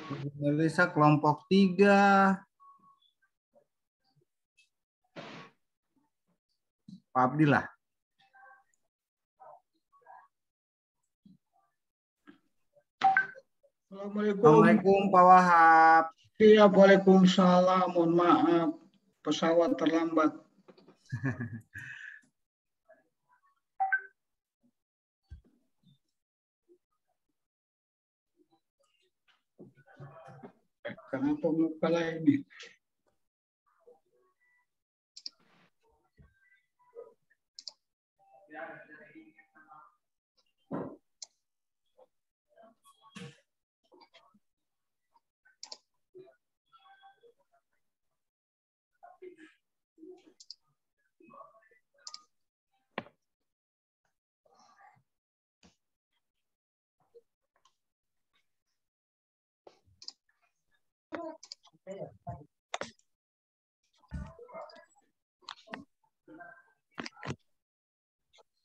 Ibu Melisa kelompok 3. Pak Abdillah. Assalamualaikum Pak Wahab. Iya, waalaikumsalam. Mohon maaf, pesawat terlambat. Kenapa muka ini?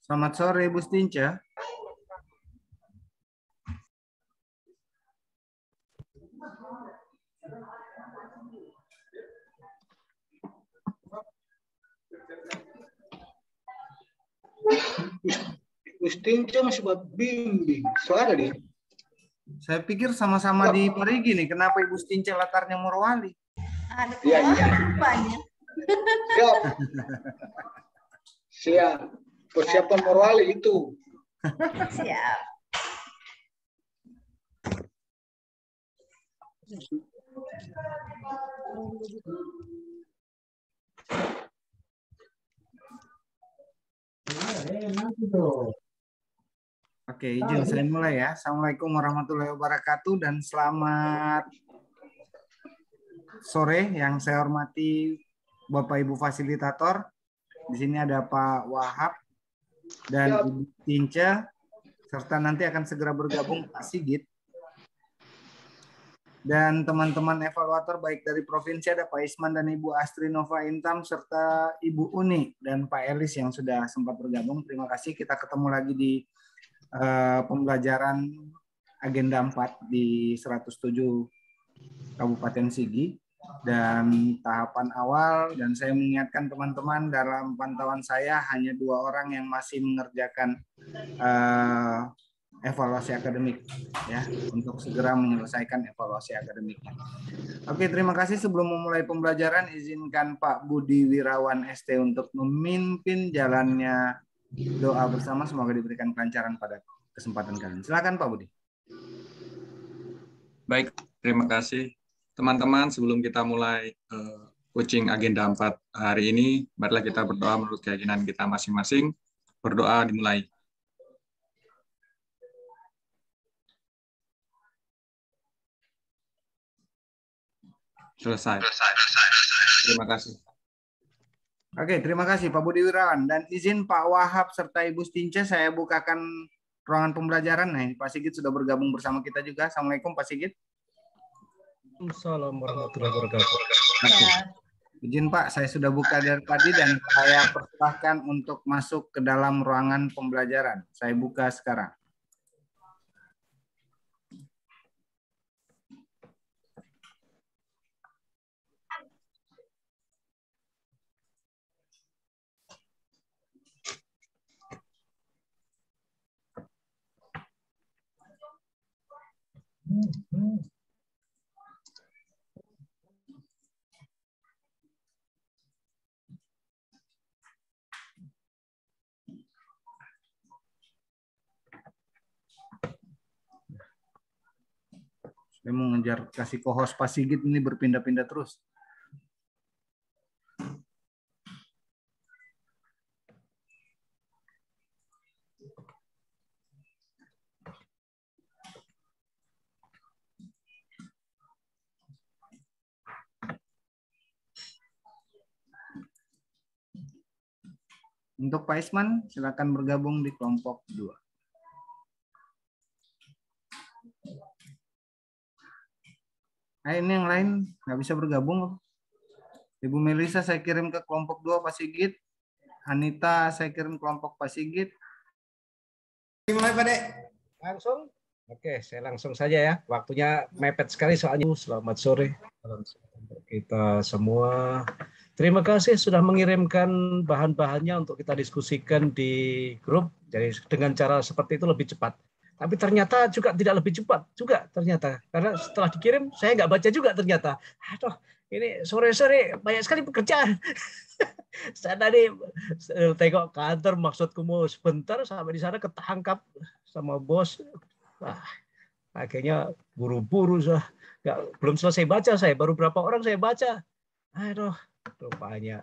Selamat sore Ibu Stinca. Ibu Stinca masih buat bimbing. Suara dia. Saya pikir sama-sama di Parigi nih. Kenapa Ibu Stinca latarnya Morowali? Iya, iya. Siap. Siap. Persiapan Morowali itu. Siap. Oke, izin saya mulai ya. Assalamualaikum warahmatullahi wabarakatuh dan selamat sore yang saya hormati Bapak Ibu fasilitator. Di sini ada Pak Wahab dan Ibu Tinca, serta nanti akan segera bergabung Pak Sigit. Dan teman-teman evaluator baik dari provinsi ada Pak Isman dan Ibu Astri Nova Intam, serta Ibu Uni dan Pak Elis yang sudah sempat bergabung. Terima kasih, kita ketemu lagi di pembelajaran agenda 4 di 107 Kabupaten Sigi. Dan tahapan awal, dan saya mengingatkan teman-teman, dalam pantauan saya hanya 2 orang yang masih mengerjakan evaluasi akademik ya, untuk segera menyelesaikan evaluasi akademiknya. Oke, terima kasih. Sebelum memulai pembelajaran, izinkan Pak Budi Wirawan ST untuk memimpin jalannya doa bersama. Semoga diberikan kelancaran pada kesempatan kali ini. Silakan Pak Budi. Baik, terima kasih. Teman-teman, sebelum kita mulai coaching agenda 4 hari ini, marilah kita berdoa menurut keyakinan kita masing-masing. Berdoa dimulai. Selesai. Terima kasih. Oke, terima kasih Pak Budi Wirawan. Dan izin Pak Wahab serta Ibu Stinca, saya bukakan ruangan pembelajaran. Nah, Pak Sigit sudah bergabung bersama kita juga. Assalamualaikum Pak Sigit. Assalamualaikum warahmatullahi wabarakatuh. Oke. Izin Pak, saya sudah buka dari tadi dan saya persilahkan untuk masuk ke dalam ruangan pembelajaran. Saya buka sekarang. Saya mau ngejar kasih co-host Pak Sigit ini berpindah-pindah terus. Untuk Pak Isman, silakan bergabung di kelompok 2. Nah, ini yang lain nggak bisa bergabung. Ibu Melisa saya kirim ke kelompok 2 Pak Sigit. Anita saya kirim kelompok Pak Sigit. Dimulai Pak Dek. Langsung? Oke, saya langsung saja ya. Waktunya mepet sekali soalnya. Selamat sore untuk kita semua. Terima kasih sudah mengirimkan bahan-bahannya untuk kita diskusikan di grup. Jadi dengan cara seperti itu lebih cepat. Tapi ternyata juga tidak lebih cepat juga ternyata. Karena setelah dikirim saya nggak baca juga ternyata. Aduh, ini sore-sore banyak sekali pekerjaan. Saya tadi tengok kantor, maksudku mau sebentar, sampai di sana ketangkap sama bos. Wah, akhirnya buru-buru, belum selesai baca, saya baru berapa orang saya baca. Aduh, rupanya.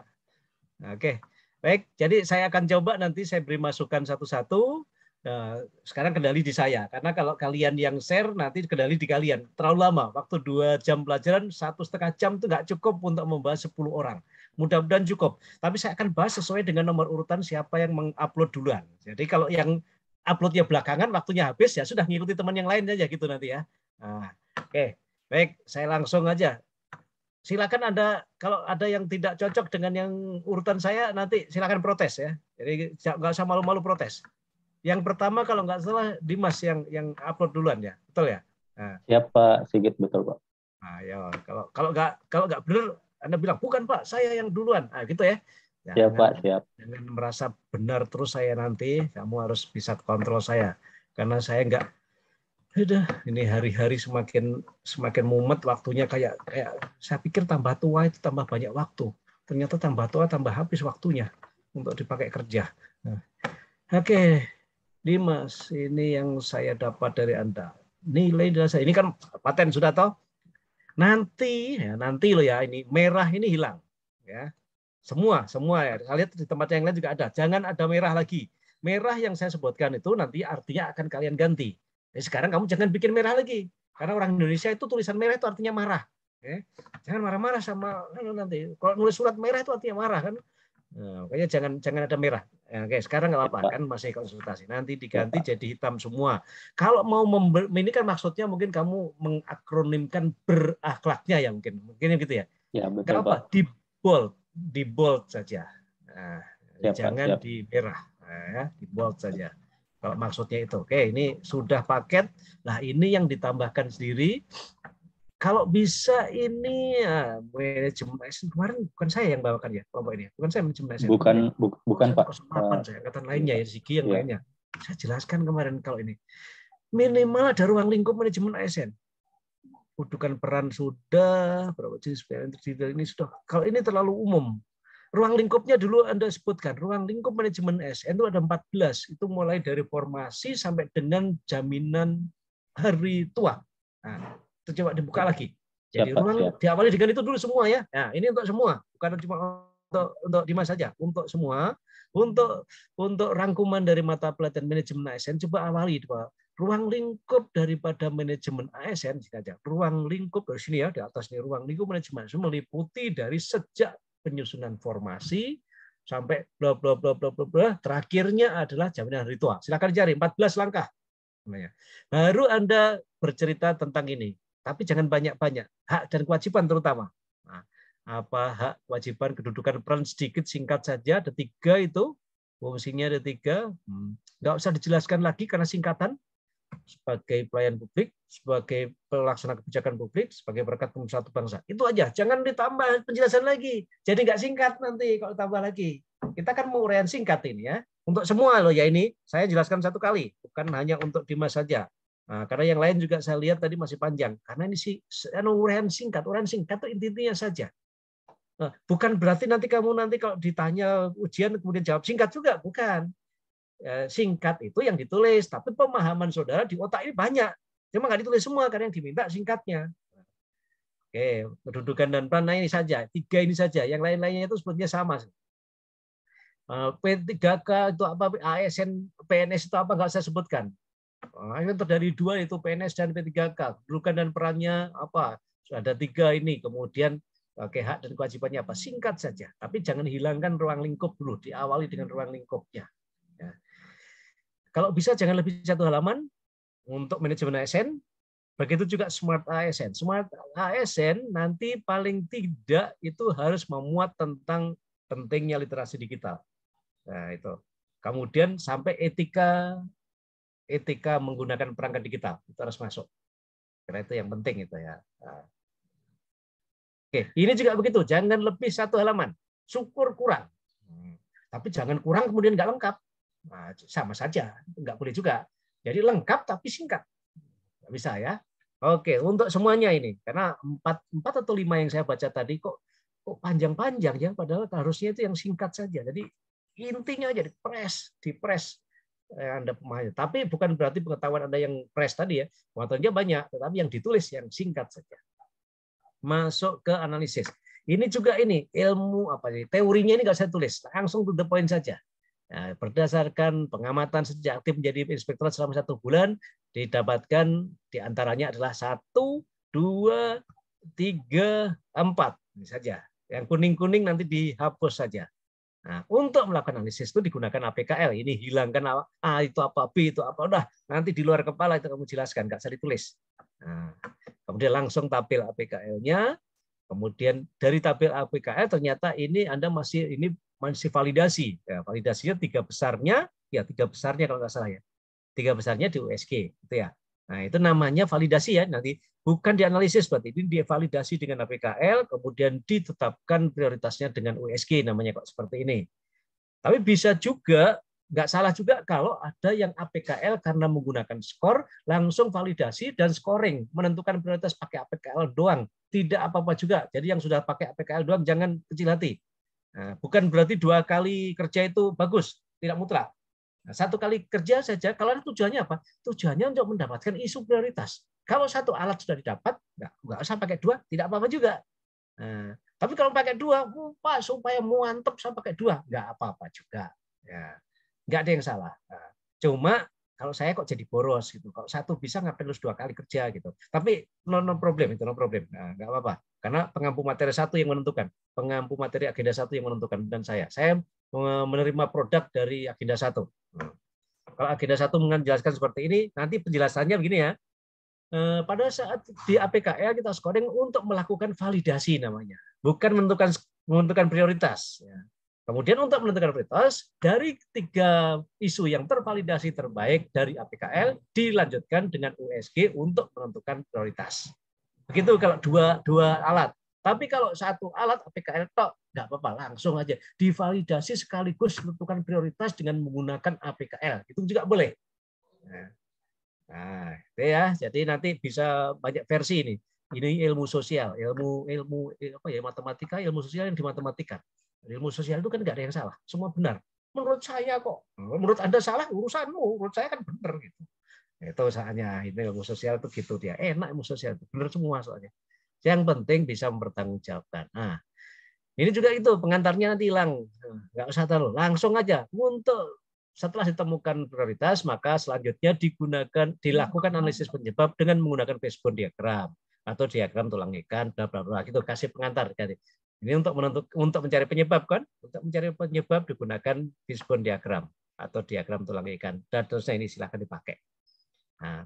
Oke, baik. Jadi saya akan coba nanti saya beri masukan satu-satu. Nah, sekarang kendali di saya, karena kalau kalian yang share nanti kendali di kalian. Terlalu lama, waktu 2 jam pelajaran, 1,5 jam itu nggak cukup untuk membahas 10 orang. Mudah-mudahan cukup. Tapi saya akan bahas sesuai dengan nomor urutan siapa yang mengupload duluan. Jadi kalau yang uploadnya belakangan, waktunya habis, ya sudah ngikuti teman yang lain saja gitu nanti ya. Nah, oke, baik, saya langsung aja. Silakan Anda, kalau ada yang tidak cocok dengan yang urutan saya, nanti silakan protes ya. Jadi nggak usah malu-malu protes. Yang pertama kalau nggak salah Dimas yang upload duluan ya, betul ya? Nah, Siap Pak Sigit, betul Pak. nah ya, kalau nggak benar Anda bilang bukan Pak, saya yang duluan, nah, gitu ya. Siap Pak, siap. Jangan merasa benar terus saya nanti, kamu harus bisa kontrol saya, karena saya nggak. Udah, ini hari-hari semakin mumet waktunya, kayak saya pikir tambah tua itu tambah banyak waktu. Ternyata tambah tua tambah habis waktunya untuk dipakai kerja. Nah, oke, Dimas, ini yang saya dapat dari Anda. Nilai dasar ini kan paten sudah tahu. Nanti loh ya, ini merah ini hilang ya. Semua ya. Kalian di tempat yang lain juga ada. Jangan ada merah lagi. Merah yang saya sebutkan itu nanti artinya akan kalian ganti. Jadi sekarang kamu jangan bikin merah lagi. Karena orang Indonesia itu tulisan merah itu artinya marah. Jangan marah-marah sama nanti. Kalau nulis surat merah itu artinya marah kan. Nah, makanya jangan ada merah. Oke, sekarang nggak apa-apa kan masih konsultasi. Nanti diganti jadi hitam semua. Kalau mau ini kan maksudnya mungkin kamu mengakronimkan berakhlaknya ya mungkin gitu ya. Ya betul Nggak apa, Pak. di bold saja. Nah, Siap, jangan Pak, siap. di merah, di bold saja. Kalau maksudnya itu, oke, ini sudah paket. Nah, ini yang ditambahkan sendiri. Kalau bisa ini ya, manajemen ASN kemarin bukan saya yang bawakan ya kelompok ini, bukan saya manajemen ASN. Bukan Pak. 08 saya angkatan lainnya ya, Ziki yang ya. lainnya. Saya jelaskan kemarin kalau ini minimal ada ruang lingkup manajemen ASN. Kedudukan peran sudah, berapa jenis PLN terdiri dari ini sudah. Kalau ini terlalu umum. Ruang lingkupnya dulu Anda sebutkan, ruang lingkup manajemen ASN itu ada 14. Itu mulai dari formasi sampai dengan jaminan hari tua. Nah, itu coba dibuka lagi. Jadi ruang diawali dengan itu dulu semua ya. Nah, ini untuk semua, bukan cuma untuk Dimas saja, untuk semua. Untuk rangkuman dari mata pelatihan manajemen ASN coba awali Pak. Ruang lingkup daripada manajemen ASN saja. Ruang lingkup dari sini ya, di atas ini ruang lingkup manajemen ASN meliputi dari sejak penyusunan formasi sampai bla bla bla bla bla, terakhirnya adalah jaminan hari tua. Silakan cari 14 langkah. Baru Anda bercerita tentang ini. Tapi jangan banyak-banyak. Hak dan kewajiban terutama. Nah, apa hak, kewajiban, kedudukan, peran sedikit, singkat saja. Ada 3 itu. Fungsinya ada 3. Nggak usah dijelaskan lagi karena singkatan. Sebagai pelayan publik, sebagai pelaksana kebijakan publik, sebagai berkat pemersatu bangsa. Itu aja. Jangan ditambah penjelasan lagi. Jadi nggak singkat nanti kalau tambah lagi. Kita kan mau uraian singkat ini ya. Untuk semua loh ya ini. Saya jelaskan 1 kali. Bukan hanya untuk Dimas saja. Nah, karena yang lain juga saya lihat tadi masih panjang. Karena ini sih uraian singkat. Uraian singkat itu intinya saja. Nah, bukan berarti nanti kamu kalau ditanya ujian kemudian jawab singkat juga. Bukan. Singkat itu yang ditulis, tapi pemahaman saudara di otak ini banyak. Cuma nggak ditulis semua karena yang diminta singkatnya. Oke, kedudukan dan peran ini saja, 3 ini saja. Yang lain-lainnya itu sebetulnya sama. P3K itu apa, ASN, PNS itu apa nggak saya sebutkan. Ini terdiri 2 itu PNS dan P3K. Kedudukan dan perannya apa? Ada 3 ini. Kemudian hak dan kewajibannya apa? Singkat saja. Tapi jangan hilangkan ruang lingkup dulu. Diawali dengan ruang lingkupnya. Ya. Kalau bisa jangan lebih 1 halaman untuk manajemen ASN. Begitu juga Smart ASN. Smart ASN nanti paling tidak itu harus memuat tentang pentingnya literasi digital. Nah, itu. Kemudian sampai etika etika menggunakan perangkat digital. Itu harus masuk. Karena itu yang penting itu ya. Nah. Oke, ini juga begitu. Jangan lebih 1 halaman. Syukur kurang. Tapi jangan kurang kemudian nggak lengkap. Nah, sama saja. Nggak boleh juga. Jadi lengkap tapi singkat. Nggak bisa ya. Oke, untuk semuanya ini. Karena 4 atau 5 yang saya baca tadi kok panjang-panjang ya. Padahal harusnya itu yang singkat saja. Jadi intinya aja dipres. Anda pemahami. Tapi bukan berarti pengetahuan Anda yang press tadi ya. Pengetahuannya banyak. Tetapi yang ditulis yang singkat saja. Masuk ke analisis. Ini juga ini ilmu apa nih? Teorinya ini nggak saya tulis, langsung to the point saja. Nah, berdasarkan pengamatan sejak aktif menjadi inspektorat selama 1 bulan, didapatkan diantaranya adalah 1, 2, 3, 4 ini saja. Yang kuning-kuning nanti dihapus saja. Nah, untuk melakukan analisis itu digunakan APKL. Ini hilangkan A itu apa, B itu apa. Udah, nanti di luar kepala itu kamu jelaskan, nggak usah ditulis. Nah, kemudian langsung tabel APKL-nya. Kemudian dari tabel APKL ternyata ini Anda masih validasi. Ya, validasinya 3 besarnya, ya 3 besarnya kalau nggak salah ya. 3 besarnya di USG, gitu ya. Nah, itu namanya validasi ya. Nanti bukan dianalisis, berarti ini divalidasi dengan APKL, kemudian ditetapkan prioritasnya dengan USG, namanya kok seperti ini. Tapi bisa juga, nggak salah juga kalau ada yang APKL karena menggunakan skor, langsung validasi dan scoring, menentukan prioritas pakai APKL doang. Tidak apa-apa juga. Jadi yang sudah pakai APKL doang, jangan kecil hati. Nah, bukan berarti 2 kali kerja itu bagus, tidak mutlak. Nah, 1 kali kerja saja, kalau ada tujuannya apa? Tujuannya untuk mendapatkan isu prioritas. Kalau 1 alat sudah didapat, nggak usah pakai 2, tidak apa-apa juga. Nah, tapi kalau pakai 2, Pak, supaya mantep saya pakai 2, nggak apa-apa juga. Ya, nggak ada yang salah. Nah, cuma kalau saya kok jadi boros gitu. Kalau 1 bisa ngapain harus 2 kali kerja gitu. Tapi no problem itu no problem. Nah, nggak apa-apa. Karena pengampu materi 1 yang menentukan. Pengampu materi agenda 1 yang menentukan dan saya. Saya menerima produk dari agenda 1. Kalau agenda 1 menjelaskan seperti ini, nanti penjelasannya begini ya. Pada saat di APKL kita scoring untuk melakukan validasi namanya, bukan menentukan prioritas. Kemudian untuk menentukan prioritas, dari 3 isu yang tervalidasi terbaik dari APKL dilanjutkan dengan USG untuk menentukan prioritas. Begitu kalau dua alat. Tapi kalau 1 alat APKL tok, nggak apa-apa, langsung aja divalidasi sekaligus menentukan prioritas dengan menggunakan APKL. Itu juga boleh. Nah, itu ya. Jadi nanti bisa banyak versi ini. Ini ilmu sosial, ilmu apa ya, matematika, ilmu sosial yang dimatematikan. Ilmu sosial itu kan nggak ada yang salah, semua benar. Menurut saya kok, menurut Anda salah urusanmu, menurut saya kan benar gitu. Itu soalnya ini ilmu sosial itu gitu dia, enak ilmu sosial itu benar semua soalnya. Yang penting bisa mempertanggungjawabkan. Nah, ini juga itu pengantarnya nanti hilang, nggak usah terlalu langsung aja. Untuk setelah ditemukan prioritas, maka selanjutnya dilakukan analisis penyebab dengan menggunakan fishbone diagram atau diagram tulang ikan, bla bla bla. Gitu kasih pengantar. Ini untuk mencari penyebab kan? Untuk mencari penyebab digunakan fishbone diagram atau diagram tulang ikan. Dan terusnya ini silahkan dipakai. Nah,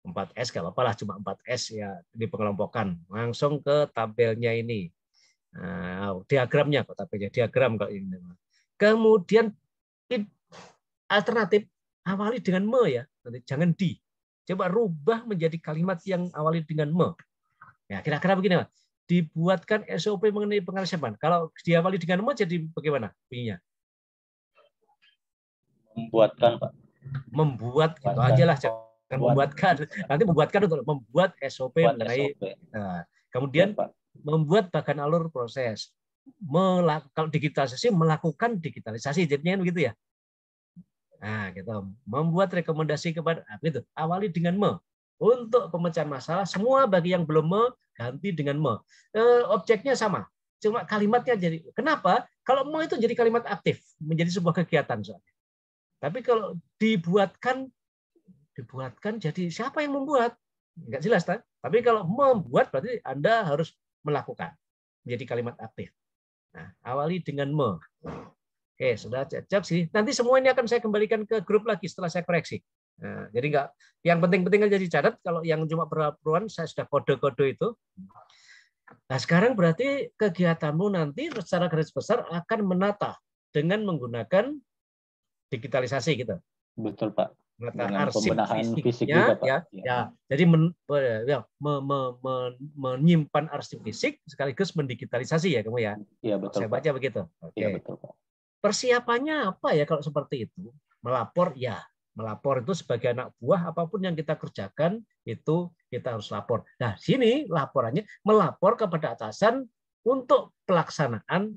4S nggak apa-apa lah, cuma 4S ya di pengelompokan. Langsung ke tabelnya ini. Nah, diagramnya kok tabelnya diagram kalau ini. Kemudian alternatif awali dengan me ya, nanti jangan di. Coba rubah menjadi kalimat yang awali dengan me. Ya kira-kira begini, Pak. Dibuatkan SOP mengenai pengalihan. Kalau diawali dengan me jadi bagaimana bunyinya? Membuatkan, Pak. Membuat gitu aja lah, jangan membuatkan. Nanti membuatkan untuk membuat SOP mengenai. Nah, kemudian ya, membuat bahkan alur proses. Kalau digitalisasi, melakukan digitalisasi, jadinya begitu ya. Nah, gitu. Membuat rekomendasi kepada itu awali dengan me. Untuk pemecahan masalah, semua bagi yang belum me, ganti dengan me. Objeknya sama, cuma kalimatnya jadi. Kenapa? Kalau me itu jadi kalimat aktif, menjadi sebuah kegiatan soalnya. Tapi kalau dibuatkan jadi siapa yang membuat? Enggak jelas kan? Tapi kalau membuat berarti Anda harus melakukan, menjadi kalimat aktif. Nah, awali dengan me. Oke, sudah cocok sih. Nanti semua ini akan saya kembalikan ke grup lagi setelah saya koreksi. Nah, jadi enggak, yang penting-penting aja dicatat. Kalau yang cuma peraturan saya sudah kode-kode itu. Nah, sekarang berarti kegiatanmu nanti secara garis besar akan menata dengan menggunakan digitalisasi gitu. Betul, Pak. Dengan arsip pembenahan fisik fisiknya, juga, Pak. ya, Iya. ya. Jadi menyimpan arsip fisik sekaligus mendigitalisasi ya kamu ya. Iya, betul, Saya Pak. baca begitu. Oke. Iya, betul, Pak. Persiapannya apa ya kalau seperti itu? Melapor ya. Melapor itu sebagai anak buah apapun yang kita kerjakan itu kita harus lapor. Nah, sini laporannya melapor kepada atasan untuk pelaksanaan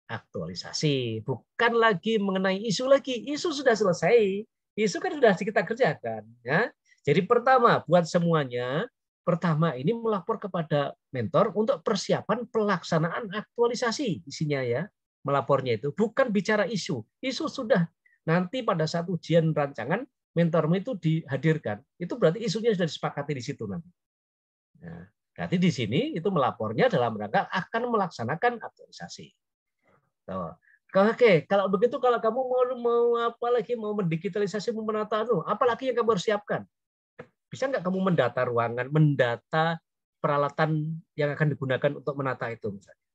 aktualisasi. Bukan lagi mengenai isu lagi. Isu sudah selesai. Isu kan sudah kita kerjakan. Ya. Jadi pertama, buat semuanya, pertama ini melapor kepada mentor untuk persiapan pelaksanaan aktualisasi. Isinya ya, melapornya itu. Bukan bicara isu. Isu sudah nanti pada saat ujian rancangan, mentormu itu dihadirkan. Itu berarti isunya sudah disepakati di situ nanti. Nah, berarti di sini itu melapornya dalam rangka akan melaksanakan aktualisasi. Tuh. Oke, kalau begitu kalau kamu mau apa lagi mau mendigitalisasi menata apa lagi yang kamu harus siapkan? Bisa nggak kamu mendata ruangan, mendata peralatan yang akan digunakan untuk menata itu misalnya?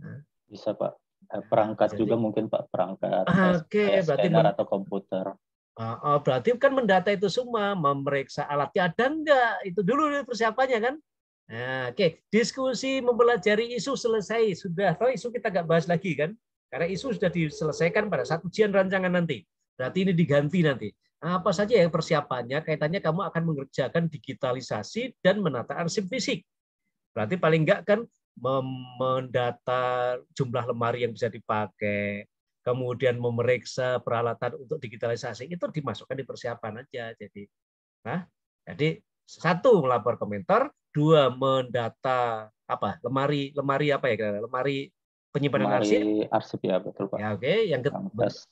Nah. Bisa, Pak. Perangkat Jadi, juga mungkin, Pak, perangkat oke, berarti scanner atau komputer. Berarti kan mendata itu semua, memeriksa alatnya ada enggak, itu dulu persiapannya kan. Nah, oke, diskusi mempelajari isu selesai, sudah. Tahu isu kita nggak bahas lagi kan? Karena isu sudah diselesaikan pada saat ujian rancangan nanti. Berarti ini diganti nanti. Apa saja yang persiapannya, kaitannya kamu akan mengerjakan digitalisasi dan menata arsip fisik. Berarti paling enggak kan mendata jumlah lemari yang bisa dipakai, kemudian memeriksa peralatan untuk digitalisasi, itu dimasukkan di persiapan aja. Jadi satu melapor ke mentor, dua mendata lemari apa ya, lemari penyimpanan arsip ya, betul, Pak. Ya, oke. Yang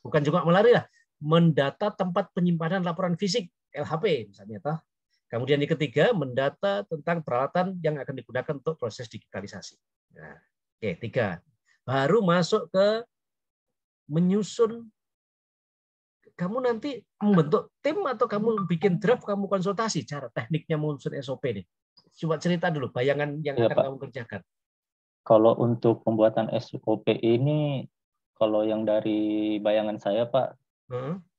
bukan juga melari lah, mendata tempat penyimpanan laporan fisik LHP misalnya toh. Kemudian yang ketiga mendata tentang peralatan yang akan digunakan untuk proses digitalisasi. Nah, oke, 3. Baru masuk ke menyusun. Kamu nanti membentuk tim atau kamu bikin draft, kamu konsultasi cara tekniknya menyusun SOP nih. Coba cerita dulu bayangan yang akan kamu kerjakan. Kalau untuk pembuatan SOP ini, kalau yang dari bayangan saya, Pak,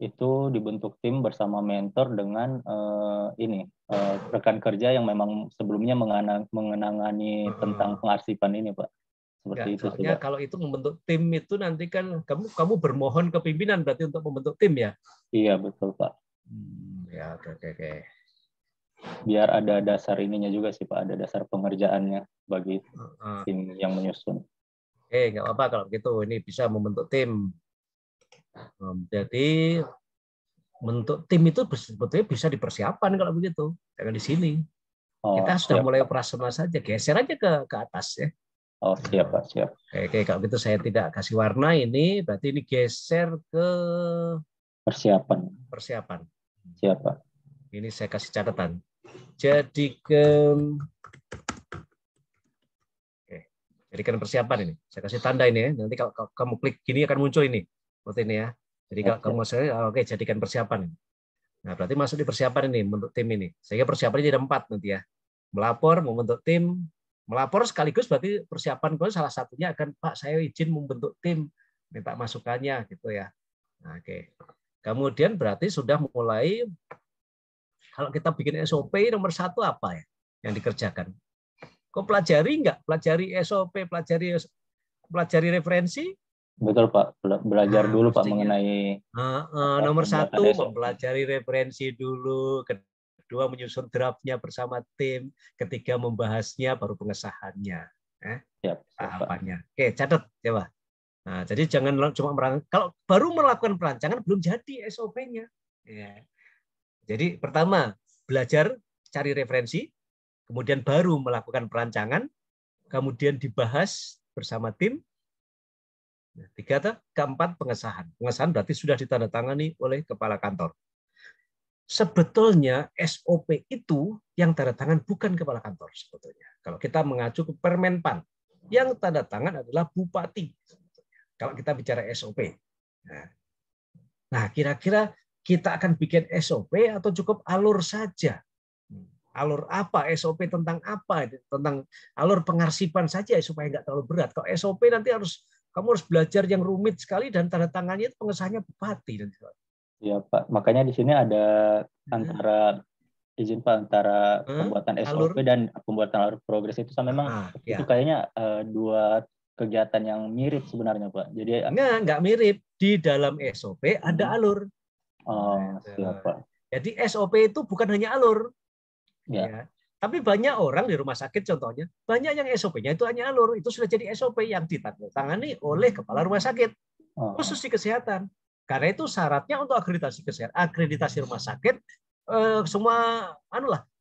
itu dibentuk tim bersama mentor dengan rekan kerja yang memang sebelumnya mengenangani tentang pengarsipan ini, Pak. Seperti itu. Soalnya kalau itu membentuk tim itu nanti kan kamu bermohon ke pimpinan berarti untuk membentuk tim ya? Iya, betul, Pak. Ya, oke. Biar ada dasar ininya juga sih, Pak, ada dasar pengerjaannya bagi tim yang menyusun. Nggak apa-apa kalau begitu, ini bisa membentuk tim. Jadi membentuk tim itu sebetulnya bisa dipersiapkan kalau begitu, jangan di sini. Kita sudah mulai operasional saja, geser aja ke atas ya. Oh, siap, Pak, siap. Oke, kalau gitu saya tidak kasih warna ini, berarti ini geser ke persiapan. Siap, Pak. Ini saya kasih catatan. Jadikan persiapan ini. Saya kasih tanda ini ya. Nanti kalau kamu klik gini akan muncul ini. Seperti ini ya. Jadi kalau kamu oke, jadikan persiapan. Nah, berarti masuk di persiapan ini membentuk tim ini. Sehingga persiapannya jadi 4 nanti ya. Melapor, membentuk tim, melapor sekaligus berarti persiapan salah satunya akan Pak saya izin membentuk tim, minta masukannya gitu ya. Nah, oke. Kemudian berarti sudah mulai kalau kita bikin SOP nomor 1 apa ya yang dikerjakan? Kok pelajari enggak? Pelajari SOP, pelajari referensi? Betul, Pak. Belajar dulu, Pak, mengenai nomor 1 mempelajari referensi dulu, kedua menyusun draftnya bersama tim, ketiga membahasnya, baru pengesahannya. Tahapannya. Oke, catat coba. Nah, jadi jangan cuma kalau baru melakukan perancangan belum jadi SOP-nya. Ya. Jadi pertama belajar cari referensi, kemudian baru melakukan perancangan, kemudian dibahas bersama tim. 3, keempat pengesahan. Pengesahan berarti sudah ditandatangani oleh kepala kantor. Sebetulnya SOP itu yang tanda tangan bukan kepala kantor sebetulnya. Kalau kita mengacu ke Permenpan, yang tanda tangan adalah bupati. Kalau kita bicara SOP. Nah, kira-kira kita akan bikin SOP atau cukup alur saja? Alur apa? SOP tentang apa? Tentang alur pengarsipan saja supaya nggak terlalu berat. Kalau SOP nanti kamu harus belajar yang rumit sekali dan tanda tangannya itu pengesahannya bupati. Ya Pak, makanya di sini ada antara izin Pak antara pembuatan SOP dan pembuatan alur progres itu sama memang itu kayaknya dua kegiatan yang mirip sebenarnya Pak. Jadi nggak mirip. Di dalam SOP ada alur. Oh, siapa? Jadi SOP itu bukan hanya alur. Ya. Tapi banyak orang di rumah sakit contohnya, banyak yang SOP-nya itu hanya alur. Itu sudah jadi SOP yang ditangani oleh kepala rumah sakit. Khusus di kesehatan. Karena itu syaratnya untuk akreditasi kesehatan, akreditasi rumah sakit semua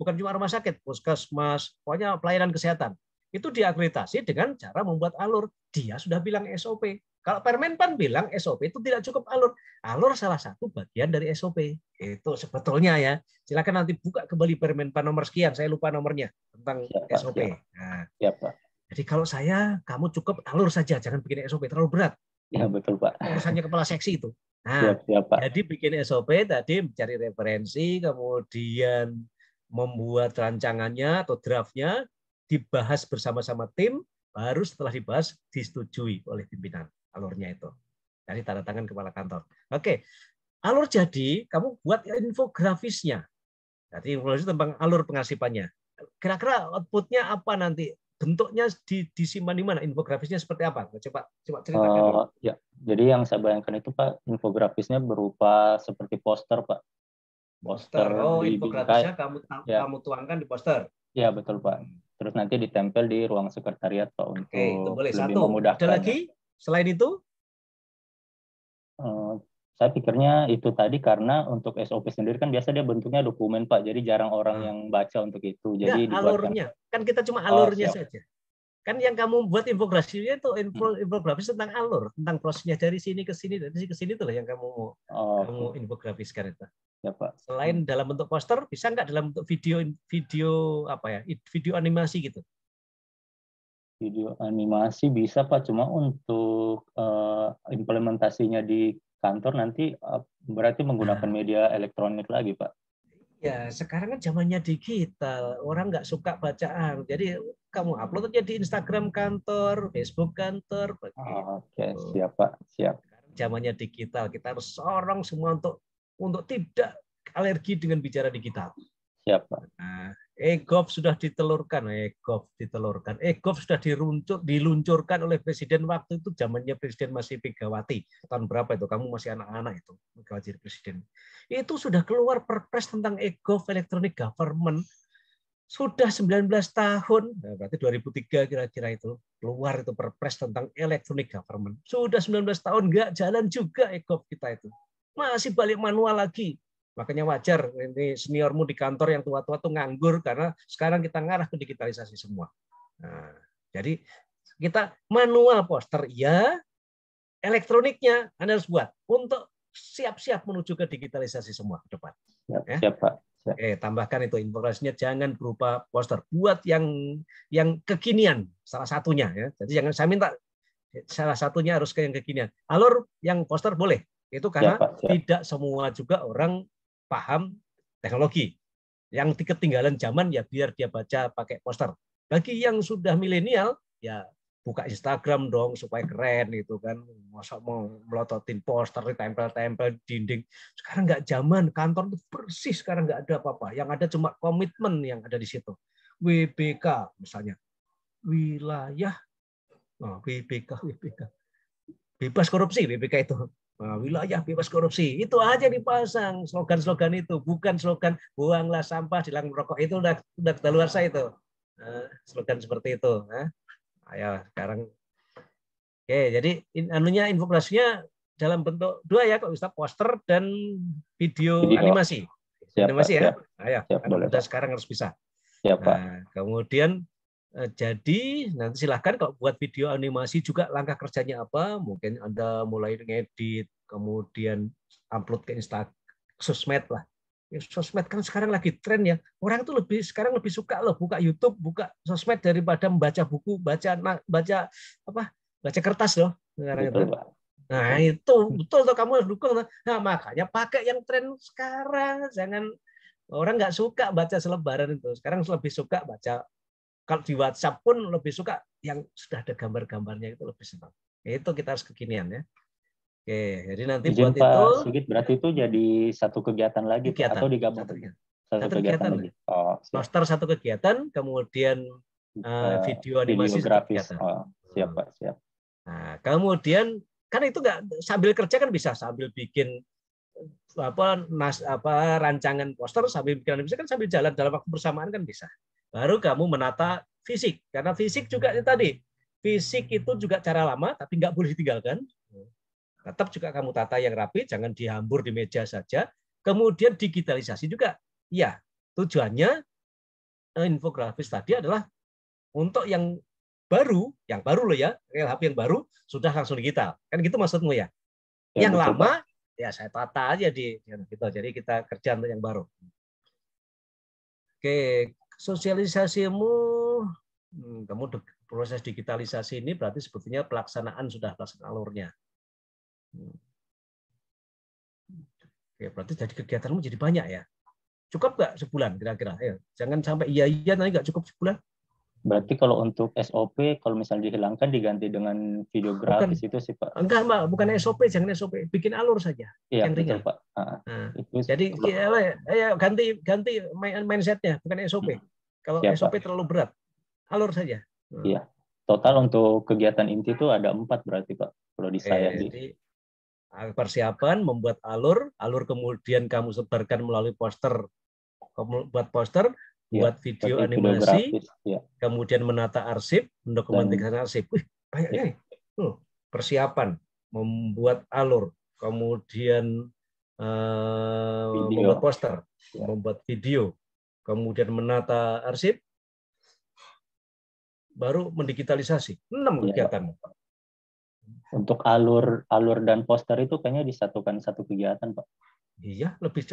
bukan cuma rumah sakit, puskesmas, pokoknya pelayanan kesehatan. Itu diakreditasi dengan cara membuat alur. Dia sudah bilang SOP. Kalau Permenpan bilang SOP itu tidak cukup alur. Alur salah satu bagian dari SOP. Itu sebetulnya ya. Silakan nanti buka kembali Permenpan nomor sekian, saya lupa nomornya tentang SOP. Nah, jadi kalau saya, kamu cukup alur saja, jangan bikin SOP terlalu berat. Ya betul Pak. Urusannya kepala seksi itu. Nah, jadi bikin SOP tadi mencari referensi, kemudian membuat rancangannya atau draftnya, dibahas bersama-sama tim, baru setelah dibahas disetujui oleh pimpinan alurnya itu. Dari tanda tangan kepala kantor. Oke, alur jadi, kamu buat infografisnya. Jadi infografis tentang alur pengasipannya. Kira-kira outputnya apa nanti? Bentuknya disimpan di mana? Infografisnya seperti apa? Coba ceritakan. Ya, jadi yang saya bayangkan itu Pak, infografisnya berupa seperti poster Pak. Poster. Infografisnya kamu tuangkan di poster. Ya betul Pak. Terus nanti ditempel di ruang sekretariat Pak untuk itu boleh. lebih Ada memudahkan. lagi selain itu? Saya pikirnya itu tadi karena untuk SOP sendiri kan biasa dia bentuknya dokumen Pak, jadi jarang orang yang baca untuk itu. Jadi alurnya kan kita cuma alurnya saja. Kan yang kamu buat infografisnya itu infografis tentang alur, tentang prosesnya dari sini ke sini, dari sini ke sini itulah yang kamu infografiskan itu. Ya Pak. Selain dalam bentuk poster, bisa nggak dalam bentuk video video animasi gitu? Video animasi bisa Pak, cuma untuk implementasinya di kantor nanti berarti menggunakan media elektronik lagi Pak. Ya sekarang kan zamannya digital, orang nggak suka bacaan, jadi kamu upload aja di Instagram kantor, Facebook kantor. Oke, siap Pak, siap. Zamannya digital, kita harus sorong semua untuk tidak alergi dengan bicara digital. Siap Pak. Nah, e-gov sudah ditelurkan, e-gov sudah diluncurkan oleh Presiden waktu itu, zamannya Presiden masih Megawati. Tahun berapa itu? Kamu masih anak-anak itu, Megawati Presiden. Itu sudah keluar perpres tentang e-gov, electronic government. Sudah 19 tahun, berarti 2003 kira-kira itu, keluar itu perpres tentang electronic government. Sudah 19 tahun, nggak jalan juga e-gov kita itu. Masih balik manual lagi. Makanya wajar ini seniormu di kantor yang tua-tua tuh nganggur karena sekarang kita ngarah ke digitalisasi semua. Nah, jadi kita manual poster ya, elektroniknya Anda harus buat untuk siap-siap menuju ke digitalisasi semua ke depan. Siap Pak. Siap. Tambahkan itu informasinya jangan berupa poster, buat yang kekinian salah satunya ya. Jadi jangan saya minta salah satunya harus ke yang kekinian. Alur yang poster boleh. Itu karena tidak semua juga orang paham teknologi. Yang ketinggalan zaman ya biar dia baca pakai poster. Bagi yang sudah milenial ya buka Instagram dong supaya keren itu kan. Masa mau melototin poster ditempel-tempel dinding. Sekarang nggak zaman, kantor itu bersih sekarang nggak ada apa-apa. Yang ada cuma komitmen yang ada di situ. WBK misalnya. Wilayah WBK bebas korupsi WBK itu. Nah, wilayah bebas korupsi itu aja dipasang slogan-slogan itu, bukan slogan buanglah sampah dilarang merokok, itu udah kedaluarsa itu. Slogan seperti itu. Ayo sekarang. Oke, jadi infografisnya dalam bentuk dua ya, kok bisa poster dan video animasi. Animasi ya. Ayo, udah sekarang harus bisa. Siap, Pak. Nah, kemudian jadi nanti silahkan kalau buat video animasi juga langkah kerjanya apa, mungkin Anda mulai ngedit, kemudian upload ke sosmed lah. Sosmed kan sekarang lagi tren ya. Orang tuh sekarang lebih suka loh buka YouTube, buka sosmed daripada membaca buku, baca kertas loh. Betul, Pak. Nah itu betul tuh, kamu harus dukung. Nah makanya pakai yang tren sekarang. Jangan, orang nggak suka baca selebaran itu. Sekarang lebih suka baca. Kalau di WhatsApp pun lebih suka yang sudah ada gambar-gambarnya, itu lebih senang. Itu kita harus kekinian ya. Oke, jadi nanti Izin buat Pak itu Sigit, berarti itu jadi satu kegiatan lagi Pak, kegiatan. atau digabung? Satu kegiatan lagi. Oh, siap. Poster satu kegiatan, kemudian video animasi satu Videografis. kegiatan. Oh, siap Pak, siap. Nah, kemudian kan itu nggak sambil kerja kan bisa sambil bikin rancangan poster, sambil bikin animasi kan sambil jalan dalam waktu bersamaan kan bisa. Baru kamu menata fisik, karena fisik juga tadi fisik itu juga cara lama tapi nggak boleh ditinggalkan. Tetap juga kamu tata yang rapi, jangan dihambur di meja saja. Kemudian digitalisasi juga. Ya, tujuannya infografis tadi adalah untuk yang baru loh ya, HP yang baru sudah langsung digital. Kan gitu maksudmu ya? Ya, Yang betul, lama Pak. ya saya tata aja gitu. Jadi kita kerja untuk yang baru. Oke, sosialisasimu, kamu proses digitalisasi ini berarti sebetulnya pelaksanaan alurnya. Oke, berarti jadi kegiatanmu jadi banyak ya. Cukup nggak sebulan kira-kira? Jangan sampai iya nanti nggak cukup sebulan. Berarti kalau untuk SOP, kalau misalnya dihilangkan diganti dengan videografis itu sih Pak. Enggak Mbak, bukan SOP, jangan SOP, bikin alur saja. Iya, yang betul ringan. Pak. Nah, itu jadi ganti mindsetnya, bukan SOP. Kalau siap, SOP Pak. terlalu berat, alur saja. Iya. Total untuk kegiatan inti itu ada 4 berarti Pak. Kalau di saya. Jadi persiapan, membuat alur kemudian kamu sebarkan melalui poster, buat poster, buat video animasi, kemudian menata arsip, mendokumentasikan arsip. Wih, banyak nih. Persiapan, membuat alur, kemudian membuat poster, membuat video, kemudian menata arsip, baru mendigitalisasi. 6 kegiatan. Untuk alur dan poster itu kayaknya disatukan satu kegiatan Pak. Iya, lebih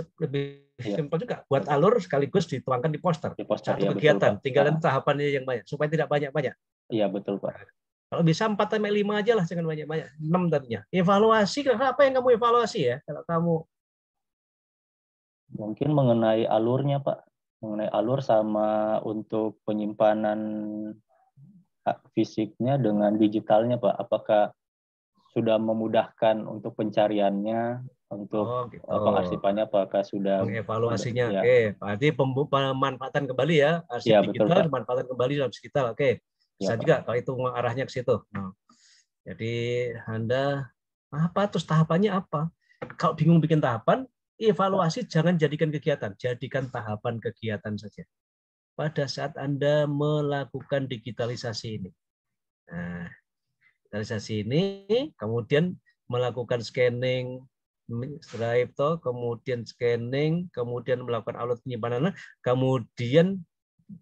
simpel juga. Buat alur sekaligus dituangkan di poster. Satu ya, kegiatan, betul, tinggalin tahapannya yang banyak supaya tidak banyak-banyak. Iya, betul Pak. Kalau bisa 4-5 aja lah, jangan banyak-banyak. 6 tadinya. Evaluasi, apa yang kamu evaluasi ya? Kalau kamu mungkin mengenai alurnya Pak, mengenai alur sama untuk penyimpanan fisiknya dengan digitalnya Pak. Apakah sudah memudahkan untuk pencariannya, untuk pengarsipannya, apakah sudah mengevaluasinya? Oke, berarti pemanfaatan kembali ya, arsip digital, pemanfaatan kembali dalam digital. Oke, bisa juga kalau itu arahnya ke situ. Jadi Anda terus tahapannya apa? Kalau bingung bikin tahapan, evaluasi jangan jadikan kegiatan, jadikan tahapan kegiatan saja. Pada saat Anda melakukan digitalisasi ini. Nah, digitalisasi ini, kemudian melakukan scanning, drive, kemudian scanning, kemudian melakukan upload penyimpanan, kemudian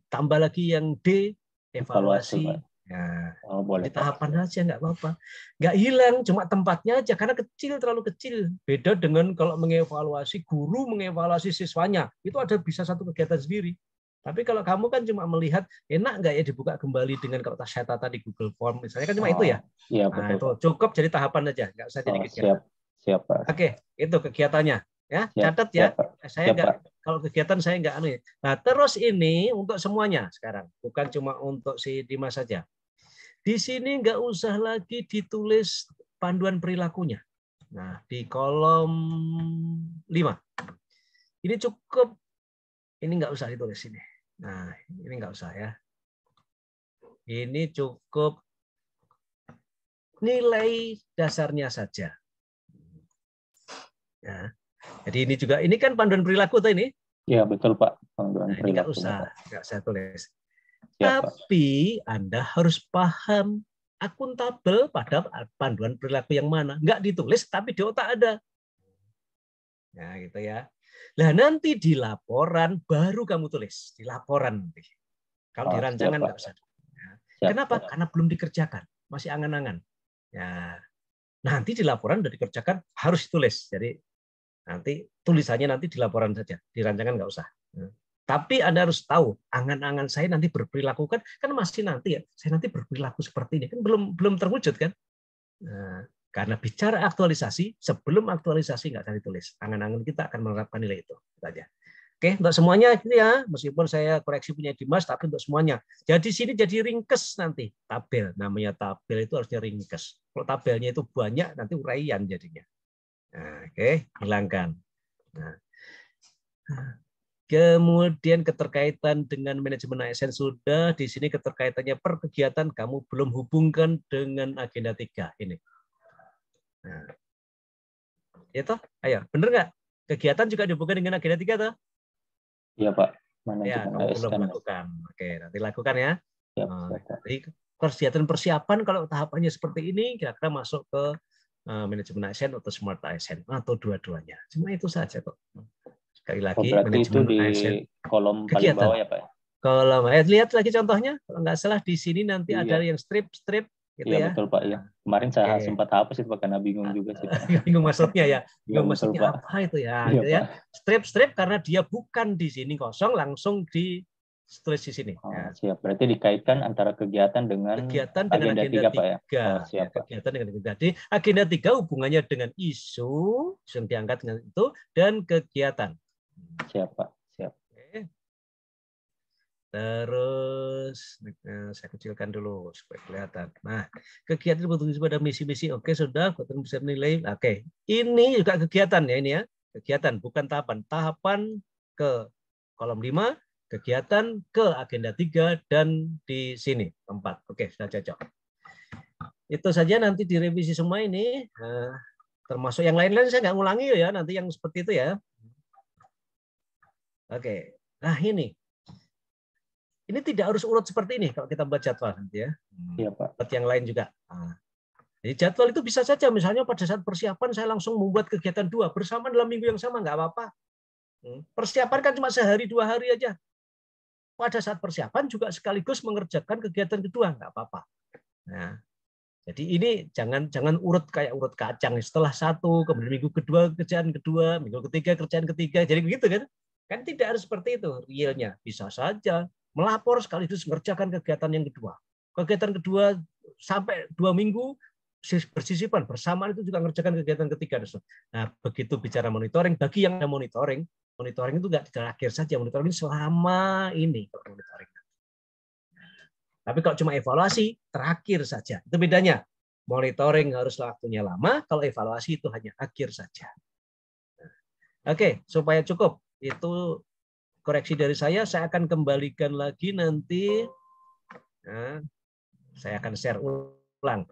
tambah lagi yang D, evaluasi. Nah, di tahapan aja nggak apa-apa. Nggak hilang, cuma tempatnya aja, karena terlalu kecil. Beda dengan kalau mengevaluasi, guru mengevaluasi siswanya, itu ada bisa satu kegiatan sendiri. Tapi kalau kamu kan cuma melihat, enak nggak ya dibuka kembali dengan kalau saya tata di Google Form, misalnya kan cuma itu ya. Iya, nah, itu cukup jadi tahapan aja, nggak usah jadi kegiatan. Siap, Pak. Oke, itu kegiatannya. Ya, catat ya. Saya nggak, kalau kegiatan saya nggak aneh. Nah, terus ini untuk semuanya sekarang, bukan cuma untuk si Dimas saja. Di sini nggak usah lagi ditulis panduan perilakunya. Nah, di kolom 5. Ini cukup. Ini nggak usah ditulis ini. Nah, ini nggak usah ya. Ini cukup nilai dasarnya saja. Ya. Jadi ini kan panduan perilaku tuh ini. Iya, betul Pak. Panduan perilaku. Ini nggak usah tulis. Ya, tapi Pak, Anda harus paham akuntabel pada panduan perilaku yang mana. Nggak ditulis, tapi di otak ada. Nah, gitu ya. Nah, nanti di laporan baru kamu tulis. Di laporan nanti. Kalau di rancangan nggak usah. Kenapa? Karena belum dikerjakan. Masih angan-angan. Ya. Nanti di laporan udah dikerjakan, harus ditulis. Jadi nanti tulisannya nanti di laporan saja. Di rancangan nggak usah. Tapi Anda harus tahu, angan-angan saya nanti berperilaku kan masih nanti ya. Saya nanti berperilaku seperti ini. Kan belum terwujud kan. Nah, karena bicara aktualisasi, sebelum aktualisasi nggak usah ditulis. Angan-angan kita akan menerapkan nilai itu. Saja. Oke, untuk semuanya gitu ya, meskipun saya koreksi punya Dimas, tapi untuk semuanya. Jadi sini jadi ringkes nanti tabel. Namanya tabel itu harusnya ringkes. Kalau tabelnya itu banyak, nanti uraian jadinya. Nah, oke, hilangkan. Nah. Kemudian keterkaitan dengan manajemen ASN sudah, di sini keterkaitannya per kegiatan kamu belum hubungkan dengan agenda 3 ini. Nah. Itu, ayo, bener nggak? Kegiatan juga dihubungkan dengan agenda 3 tuh? Iya Pak. Ya, Manajemen kamu belum ASN. lakukan. Oke, nanti lakukan ya. Siap, siap, Jadi persiapan kalau tahapannya seperti ini, kira-kira masuk ke manajemen ASN atau smart ASN atau dua-duanya. Cuma itu saja kok. Sekali lagi, berarti itu manajemen di ASN kolom paling kegiatan. bawah ya Pak? Kalau lihat lagi contohnya, kalau nggak salah di sini nanti Iya. ada yang strip gitu iya, ya. betul Pak. Ya. Kemarin saya Oke. sempat hapus itu Pak, karena bingung juga sih Pak. Bingung maksudnya ya. Iya, Bingung betul, maksudnya Pak. apa itu ya. Iya, Gitu ya. Pak. Strip karena dia bukan di sini kosong, langsung ditulis di sini. Oh, Ya. siap. Berarti dikaitkan antara kegiatan dengan agenda 3 Pak ya? Oh, siap ya, Pak. kegiatan dengan agenda. Jadi agenda 3 hubungannya dengan isu yang diangkat dengan itu dan kegiatan. Siap Pak. Siap. Oke. Terus saya kecilkan dulu supaya kelihatan. Nah, kegiatan bertujuan pada misi-misi. Oke, sudah. Bisa menilai. Oke, ini juga kegiatan ya ini ya. Kegiatan bukan tahapan. Tahapan ke kolom 5, kegiatan ke agenda 3 dan di sini 4. Oke, sudah cocok. Itu saja, nanti direvisi semua ini. Termasuk yang lain-lain saya nggak ngulangi ya. Nanti yang seperti itu ya. Oke. Nah, ini. Ini tidak harus urut seperti ini kalau kita buat jadwal nanti ya. Iya Pak. Buat yang lain juga. Nah, jadi jadwal itu bisa saja misalnya pada saat persiapan saya langsung membuat kegiatan 2 bersamaan dalam minggu yang sama, nggak apa-apa. Persiapan kan cuma sehari 2 hari aja. Pada saat persiapan juga sekaligus mengerjakan kegiatan kedua, nggak apa-apa. Nah, jadi ini jangan urut kayak urut kacang. Setelah 1, kemudian minggu kedua kerjaan kedua, minggu ketiga kerjaan ketiga. Jadi begitu kan? Kan tidak harus seperti itu realnya. Bisa saja melapor sekaligus mengerjakan kegiatan yang kedua. Kegiatan kedua sampai 2 minggu bersisipan bersamaan itu juga mengerjakan kegiatan ketiga. Nah, begitu bicara monitoring, bagi yang ada monitoring itu nggak terakhir saja, monitoring selama ini kalau monitoring. Tapi kalau cuma evaluasi, terakhir saja. Itu bedanya. Monitoring harus waktunya lama, kalau evaluasi itu hanya akhir saja. Oke, supaya cukup. Itu koreksi dari saya akan kembalikan lagi nanti. Nah, saya akan share ulang.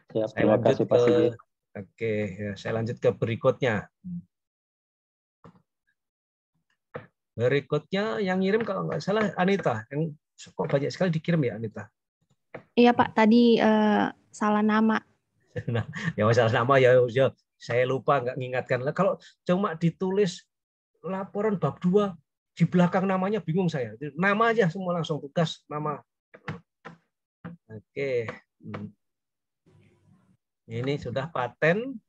Siap, Saya lanjut ke Oke, ya, saya lanjut ke berikutnya. Berikutnya yang ngirim kalau nggak salah Anita. Yang kok banyak sekali dikirim ya Anita? Iya Pak, tadi salah nama. Nah, ya salah nama ya saya lupa nggak mengingatkan. Kalau cuma ditulis laporan bab 2 di belakang namanya bingung saya. Nama aja semua langsung tugas nama. Oke. Ini sudah paten.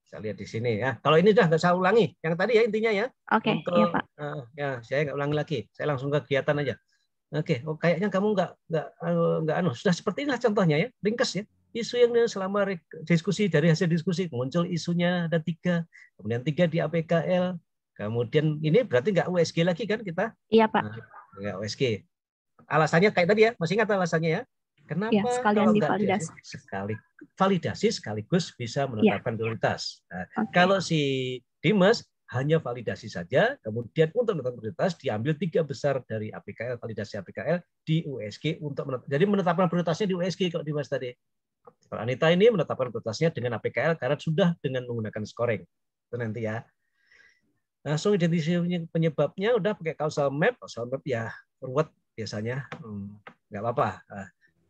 Saya lihat di sini ya. Kalau ini sudah nggak saya ulangi. Yang tadi ya intinya ya. Oke, iya Pak. Ya, saya nggak ulangi lagi. Saya langsung ke kegiatan aja. Oke, kayaknya kamu nggak sudah seperti inilah contohnya ya, ringkas ya. Isu yang selama diskusi, dari hasil diskusi muncul isunya ada 3, kemudian 3 di APKL, kemudian ini berarti nggak USG lagi kan kita? Iya Pak. Nah, nggak USG. Alasannya kayak tadi ya, masih ingat alasannya ya? Kenapa ya, sekalian kalau divalidasi? Validasi sekaligus bisa menetapkan prioritas. Nah, kalau si Dimas hanya validasi saja, kemudian untuk menetapkan prioritas diambil 3 besar dari APKL, validasi APKL di USG untuk jadi menetapkan prioritasnya di USG kalau Dimas tadi. Kalau Anita ini menetapkan prioritasnya dengan APKL karena sudah dengan menggunakan scoring. Itu nanti ya. Langsung identifikasi penyebabnya udah pakai causal map ya ruwet biasanya. Nggak apa-apa.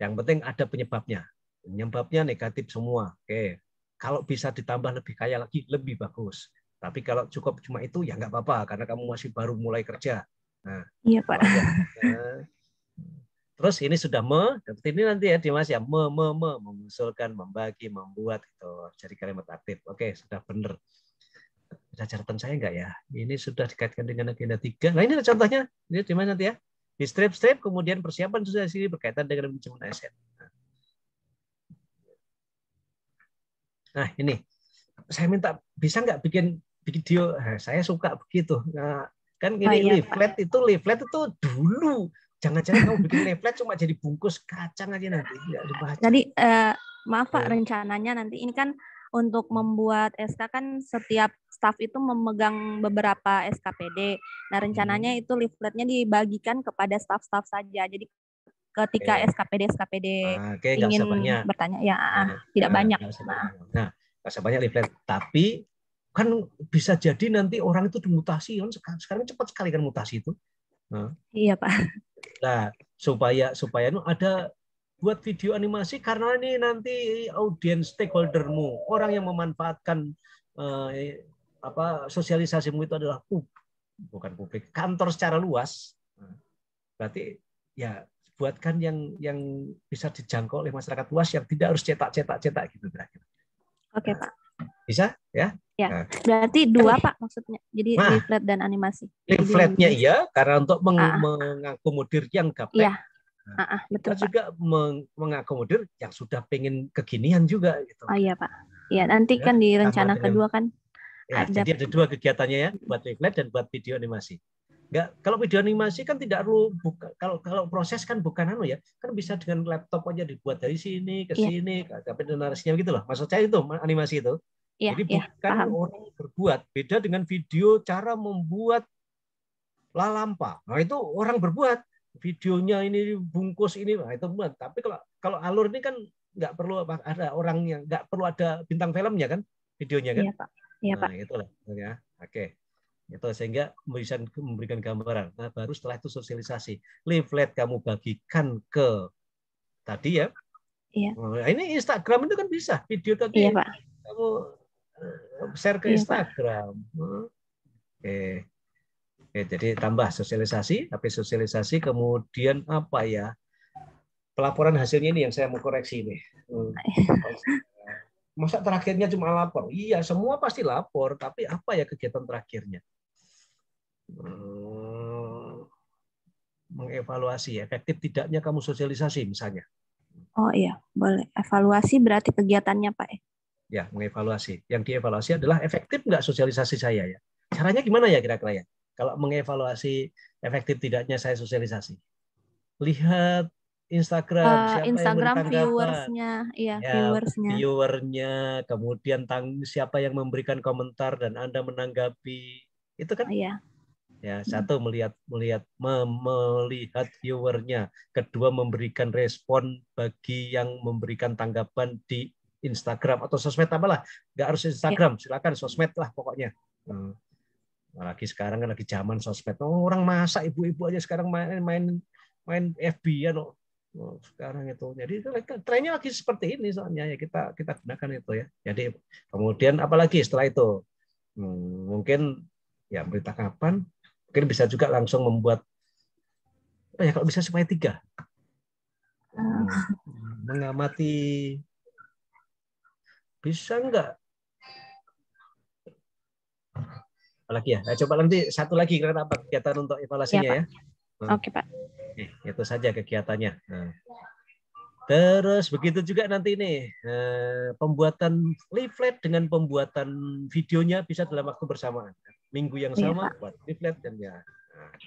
Yang penting ada penyebabnya. Penyebabnya negatif semua. Oke. Kalau bisa ditambah lebih kaya lagi, lebih bagus. Tapi kalau cukup cuma itu, ya nggak apa-apa. Karena kamu masih baru mulai kerja. Nah, iya, Pak. Terus ini sudah ini nanti ya Dimas ya, mengusulkan, membagi, membuat. Gitu. Jadi kalimat aktif. Oke, sudah benar. Ada catatan saya nggak ya? Ini sudah dikaitkan dengan agenda 3. Nah, ini ada contohnya. Ini Dimas nanti ya. Di strip-strip, kemudian persiapan sudah sini berkaitan dengan manajemen ASN. Nah, ini. Saya minta, bisa nggak bikin video? Saya suka begitu. Nah, Kan gini, leaflet itu dulu. Jangan-jangan kamu bikin leaflet cuma jadi bungkus kacang aja nanti nggak dibaca. Jadi maaf Pak, rencananya nanti ini kan untuk membuat SK kan setiap staf itu memegang beberapa SKPD. Nah rencananya itu leafletnya dibagikan kepada staf-staf saja. Jadi ketika SKPD ingin bertanya, ya tidak banyak. Nah, nggak usah banyak leaflet. Tapi kan bisa jadi nanti orang itu dimutasi kan sekarang cepat sekali kan mutasi itu. Iya Pak. Nah supaya ada buat video animasi karena ini nanti audiens stakeholdermu, orang yang memanfaatkan sosialisasimu itu adalah bukan publik, kantor secara luas. Berarti ya buatkan yang bisa dijangkau oleh masyarakat luas yang tidak harus cetak gitu kira-kira. Oke Pak. Bisa ya? Ya, berarti dua Pak maksudnya. Jadi leaflet dan animasi. Leafletnya iya, karena untuk mengakomodir yang gaptek. Iya. Betul Pak. Juga mengakomodir yang sudah pengen kekinian juga. Gitu. Oh iya Pak. Ya nanti kan di rencana kedua kan. Jadi ada dua kegiatannya ya, buat leaflet dan buat video animasi. Kalau video animasi kan tidak perlu kalau proses kan bukan kan bisa dengan laptop aja dibuat dari sini ke sini, sampai narasinya gitu loh. Maksud saya itu animasi itu. Jadi bukan orang berbuat, beda dengan video cara membuat lalampa. Nah itu orang berbuat, videonya ini bungkus ini, nah itu buat. Tapi kalau alur ini kan nggak perlu ada orang yang nggak perlu ada bintang filmnya kan, videonya kan. Iya Pak. Iya Pak. Nah itulah ya. Oke. Itu sehingga bisa memberikan gambaran. Nah baru setelah itu sosialisasi. Leaflet kamu bagikan ke tadi ya. Iya. Nah, ini Instagram itu kan bisa video tadi. Iya Pak. Kamu share ke Instagram. Oke. Jadi tambah sosialisasi, tapi sosialisasi kemudian apa ya? Pelaporan hasilnya ini yang saya mau koreksi ini. Masa terakhirnya cuma lapor? Iya, semua pasti lapor, tapi apa ya kegiatan terakhirnya? Mengevaluasi efektif tidaknya kamu sosialisasi misalnya. Oh iya, boleh. Evaluasi berarti kegiatannya Pak. Ya, mengevaluasi. Yang dievaluasi adalah efektif nggak sosialisasi saya ya. Caranya gimana ya kira-kira ya? Kalau mengevaluasi efektif tidaknya saya sosialisasi. Lihat Instagram, Instagram viewersnya, viewernya, kemudian siapa yang memberikan komentar dan Anda menanggapi. Itu kan? Iya. Ya, satu melihat viewernya, kedua memberikan respon bagi yang memberikan tanggapan di Instagram atau sosmed apalah, nggak harus Instagram, silakan sosmed lah pokoknya. Lagi sekarang kan lagi zaman sosmed. Orang masa ibu-ibu aja sekarang main FB ya sekarang itu. Jadi trennya lagi seperti ini soalnya ya kita gunakan itu ya. Jadi kemudian apalagi setelah itu mungkin ya berita kapan, mungkin bisa juga langsung membuat kalau bisa supaya 3 mengamati. Bisa enggak? Apalagi ya? Coba nanti satu lagi apa kegiatan untuk evaluasinya ya? Oke Pak. Itu saja kegiatannya. Terus begitu juga nanti ini pembuatan leaflet dengan pembuatan videonya bisa dalam waktu bersamaan. Minggu yang sama buat leaflet dan ya.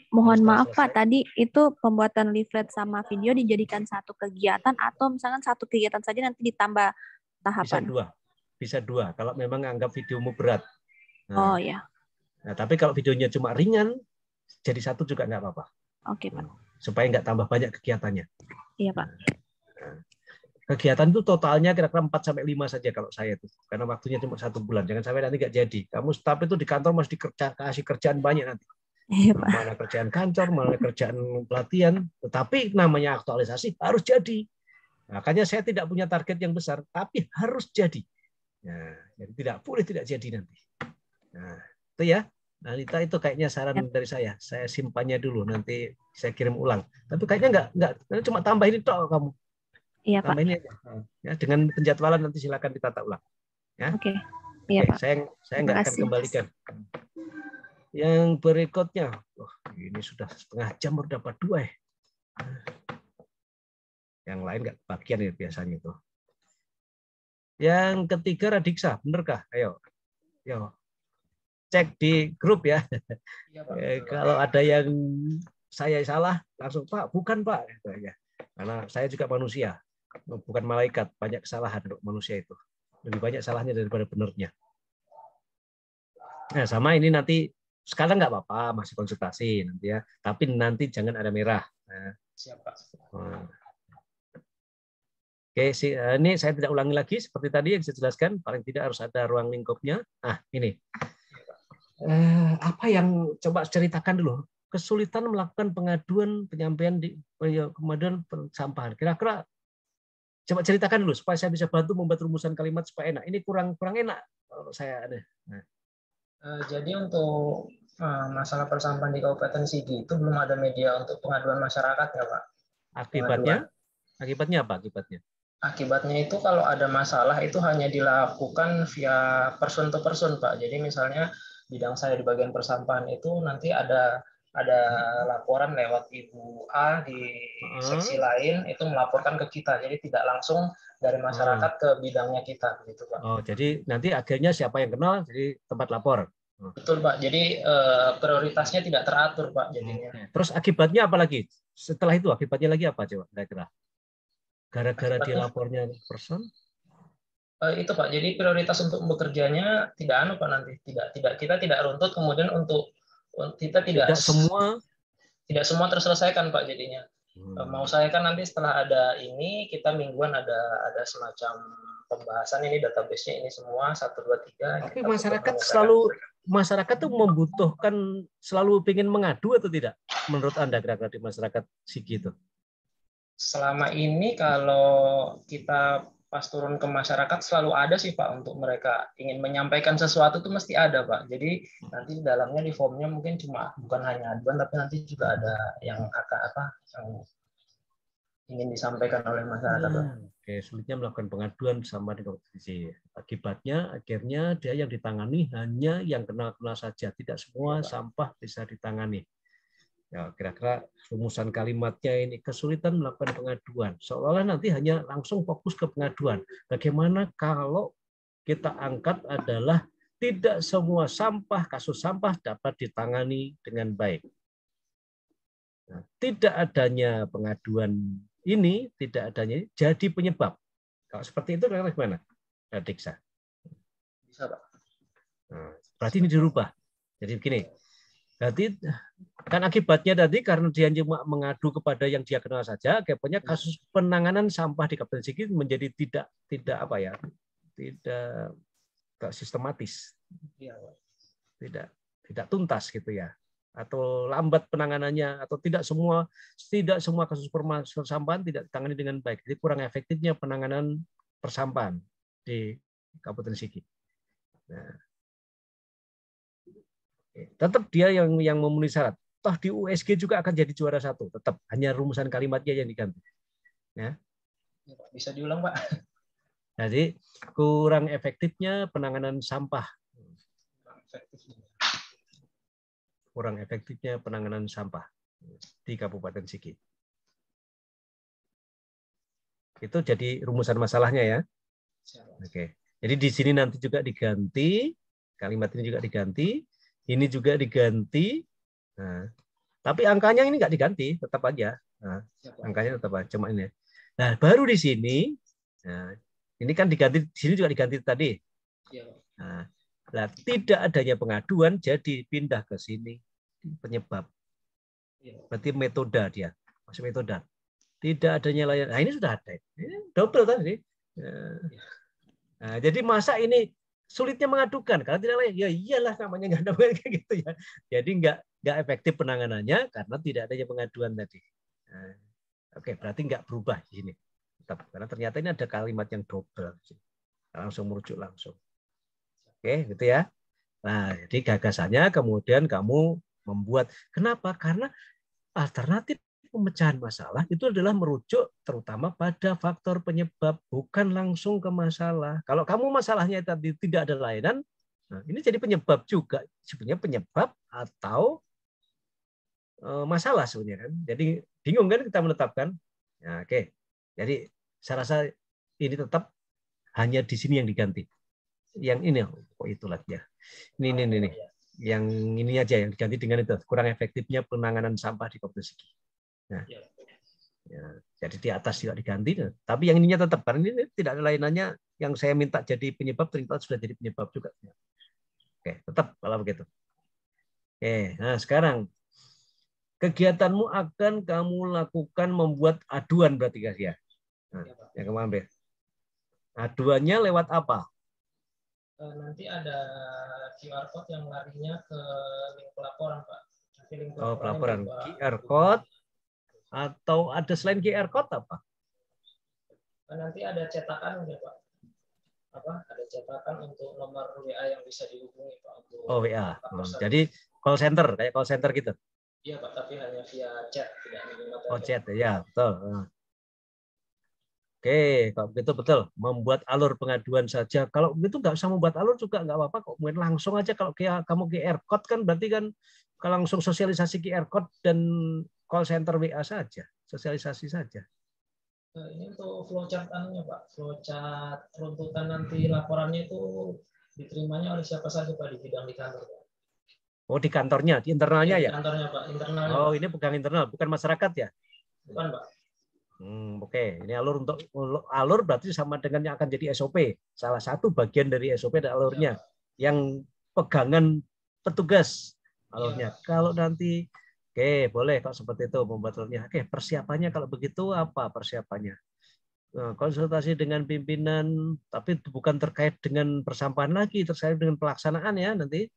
Mohon maaf Pak, tadi itu pembuatan leaflet sama video dijadikan satu kegiatan atau misalkan satu kegiatan saja nanti ditambah tahapan? Bisa dua kalau memang anggap videomu berat. Oh ya. Nah, tapi kalau videonya cuma ringan, jadi satu juga nggak apa-apa. Oke Pak. Supaya nggak tambah banyak kegiatannya. Iya Pak. Kegiatan itu totalnya kira-kira 4-5 saja kalau saya itu. Karena waktunya cuma 1 bulan. Jangan sampai nanti nggak jadi. Kamu staf itu di kantor mesti kasih kerjaan banyak nanti. Iya, Pak. Mana kerjaan kantor, mana kerjaan pelatihan. Tetapi namanya aktualisasi harus jadi. Makanya saya tidak punya target yang besar, tapi harus jadi. Nah, jadi tidak boleh tidak jadi nanti. Nah, itu ya. Nah, itu kayaknya saran dari saya. Saya simpannya dulu, nanti saya kirim ulang. Tapi kayaknya enggak cuma tambah ini tok kamu. Iya, Pak. Tambah ini aja. Ya, dengan penjadwalan nanti silakan ditata ulang. Ya. Oke. Iya, Pak. Saya enggak akan kembalikan. Yang berikutnya, ini sudah setengah jam baru dapat 2 ya. Yang lain enggak bagian ya biasanya itu. Yang ketiga Radiksa, benerkah? Ayo. cek di grup ya. Iya, Pak. Kalau ada yang saya salah, langsung Pak, bukan Pak. Ya. Karena saya juga manusia, bukan malaikat. Banyak kesalahan untuk manusia itu. Lebih banyak salahnya daripada benernya. Nah, sama ini nanti sekarang nggak apa-apa, masih konsultasi nanti ya. Tapi nanti jangan ada merah. Nah. Siap, Pak. Oke, ini saya tidak ulangi lagi seperti tadi yang saya jelaskan. Paling tidak harus ada ruang lingkupnya. Nah, ini. Apa yang coba ceritakan dulu? Kesulitan melakukan pengaduan penyampaian di pengaduan persampahan. Kira-kira coba ceritakan dulu supaya saya bisa bantu membuat rumusan kalimat supaya enak. Ini kurang enak kalau saya ada. Nah. Jadi untuk masalah persampahan di Kabupaten Sigi itu belum ada media untuk pengaduan masyarakat ya, Pak. Akibatnya apa akibatnya? Akibatnya itu kalau ada masalah itu hanya dilakukan via person to person, Pak. Jadi misalnya bidang saya di bagian persampahan itu nanti ada laporan lewat Ibu A di seksi lain itu melaporkan ke kita. Jadi tidak langsung dari masyarakat ke bidangnya kita gitu, Pak. Oh, jadi nanti akhirnya siapa yang kenal jadi tempat lapor. Betul, Pak. Jadi prioritasnya tidak teratur, Pak, jadinya. Terus akibatnya apa lagi? Setelah itu akibatnya lagi apa coba kira-kira? Gara-gara dia lapornya person? Itu Pak. Jadi prioritas untuk bekerjanya tidak Pak nanti. Kita tidak runtut, kemudian untuk kita tidak semua terselesaikan Pak jadinya. Mau saya kan nanti setelah ada ini kita mingguan ada semacam pembahasan ini database-nya ini semua 1 2 3. Tapi masyarakat tuh membutuhkan selalu ingin mengadu atau tidak? Menurut Anda kira-kira di masyarakat Sigi itu? Selama ini kalau kita pas turun ke masyarakat selalu ada sih Pak untuk mereka ingin menyampaikan sesuatu itu mesti ada Pak. Jadi nanti di dalamnya di formnya mungkin bukan hanya aduan tapi nanti juga ada yang yang ingin disampaikan oleh masyarakat. Oke, sulitnya melakukan pengaduan sama di kompetisi. Akibatnya akhirnya dia yang ditangani hanya yang kenal-kenal saja, tidak semua sampah bisa ditangani. Ya, kira-kira rumusan kalimatnya ini kesulitan melakukan pengaduan. Seolah-olah nanti hanya langsung fokus ke pengaduan. Bagaimana kalau kita angkat adalah tidak semua kasus sampah dapat ditangani dengan baik. Nah, tidak adanya pengaduan ini, tidak adanya jadi penyebab. Kalau seperti itu bagaimana? Diksa. Bisa, Pak. Nah, berarti ini dirubah. Jadi begini. Berarti kan akibatnya tadi karena dia cuma mengadu kepada yang dia kenal saja, akibatnya kasus penanganan sampah di Kabupaten Sigi menjadi tidak sistematis, tidak tuntas gitu ya, atau lambat penanganannya, atau tidak semua kasus persampahan tidak ditangani dengan baik. Jadi kurang efektifnya penanganan persampahan di Kabupaten Sigi. Nah, tetap dia yang memenuhi syarat. Toh di USG juga akan jadi juara 1. Tetap hanya rumusan kalimatnya yang diganti. Ya. Bisa diulang Pak. Jadi kurang efektifnya penanganan sampah. Kurang efektifnya penanganan sampah di Kabupaten Sigi. Itu jadi rumusan masalahnya ya. Oke. Jadi di sini nanti juga diganti, kalimat ini juga diganti. Ini juga diganti, nah, tapi angkanya ini nggak diganti, tetap aja. Nah, angkanya tetap aja, cuma ini. Nah, baru di sini, nah, ini kan diganti, di sini juga diganti tadi. Nah, tidak adanya pengaduan, jadi pindah ke sini penyebab. Berarti metode dia, masih metode. Tidak adanya layanan. Nah, ini sudah ada. Ini double tadi. Nah, jadi masa ini sulitnya mengadukan karena tidak layak, ya iyalah namanya nggak ada kayak gitu ya. Jadi nggak efektif penanganannya karena tidak adanya pengaduan tadi. Nah, oke, berarti nggak berubah di sini. Tetap karena ternyata ini ada kalimat yang double, langsung merujuk langsung. Oke, gitu ya. Nah, jadi gagasannya kemudian kamu membuat. Kenapa? Karena alternatif pemecahan masalah itu adalah merujuk terutama pada faktor penyebab, bukan langsung ke masalah. Kalau kamu masalahnya tadi tidak ada layanan, nah ini jadi penyebab juga. Sebenarnya penyebab atau masalah sebenarnya kan. Jadi bingung kan kita menetapkan. Nah, oke. Jadi saya rasa ini tetap hanya di sini yang diganti. Yang ini, itu lagi ya. Ini. yang ini aja yang diganti dengan itu, kurang efektifnya penanganan sampah di Kopda Sigi. Nah, ya, jadi di atas juga diganti, tapi yang ininya tetap, karena ini tidak ada lainannya yang saya minta jadi penyebab, ternyata sudah jadi penyebab juga. Oke, tetap kalau begitu. Oke, nah sekarang kegiatanmu akan kamu lakukan membuat aduan berarti guys ya. Nah, yang kemarin. Aduannya lewat apa? Nanti ada QR code yang larinya ke link pelaporan, Pak. Nanti link pelaporan. QR code atau ada selain QR code apa? Nanti ada cetakan ya, Pak. Ada cetakan untuk nomor WA yang bisa dihubungi, Pak. Oh, WA. Jadi call center, kayak call center gitu. Iya, Pak, tapi hanya via chat, tidak menerima telepon. Oh, chat ya, betul. Oke, kalau begitu betul. Membuat alur pengaduan saja. Kalau begitu nggak usah membuat alur juga nggak apa-apa kok. Mungkin langsung aja kalau kamu QR code kan berarti kan kalau langsung sosialisasi QR code dan call center WA saja. Sosialisasi saja. Ini untuk flowchart anunya, Pak. Flowchart runtutan nanti laporannya itu diterimanya oleh siapa saja, Pak, di bidang di kantor, Pak. Oh, di kantornya, di internalnya ya? Di kantornya, Pak. Internalnya. Oh, ini bukan internal, bukan masyarakat ya? Bukan, Pak. Oke. Ini alur berarti sama dengan yang akan jadi SOP. Salah satu bagian dari SOP adalah alurnya. Yang pegangan petugas alurnya. Kalau nanti, oke, boleh kalau seperti itu membuat alurnya. Oke, persiapannya kalau begitu apa persiapannya? Nah, konsultasi dengan pimpinan, tapi bukan terkait dengan persampahan lagi, terkait dengan pelaksanaan ya nanti.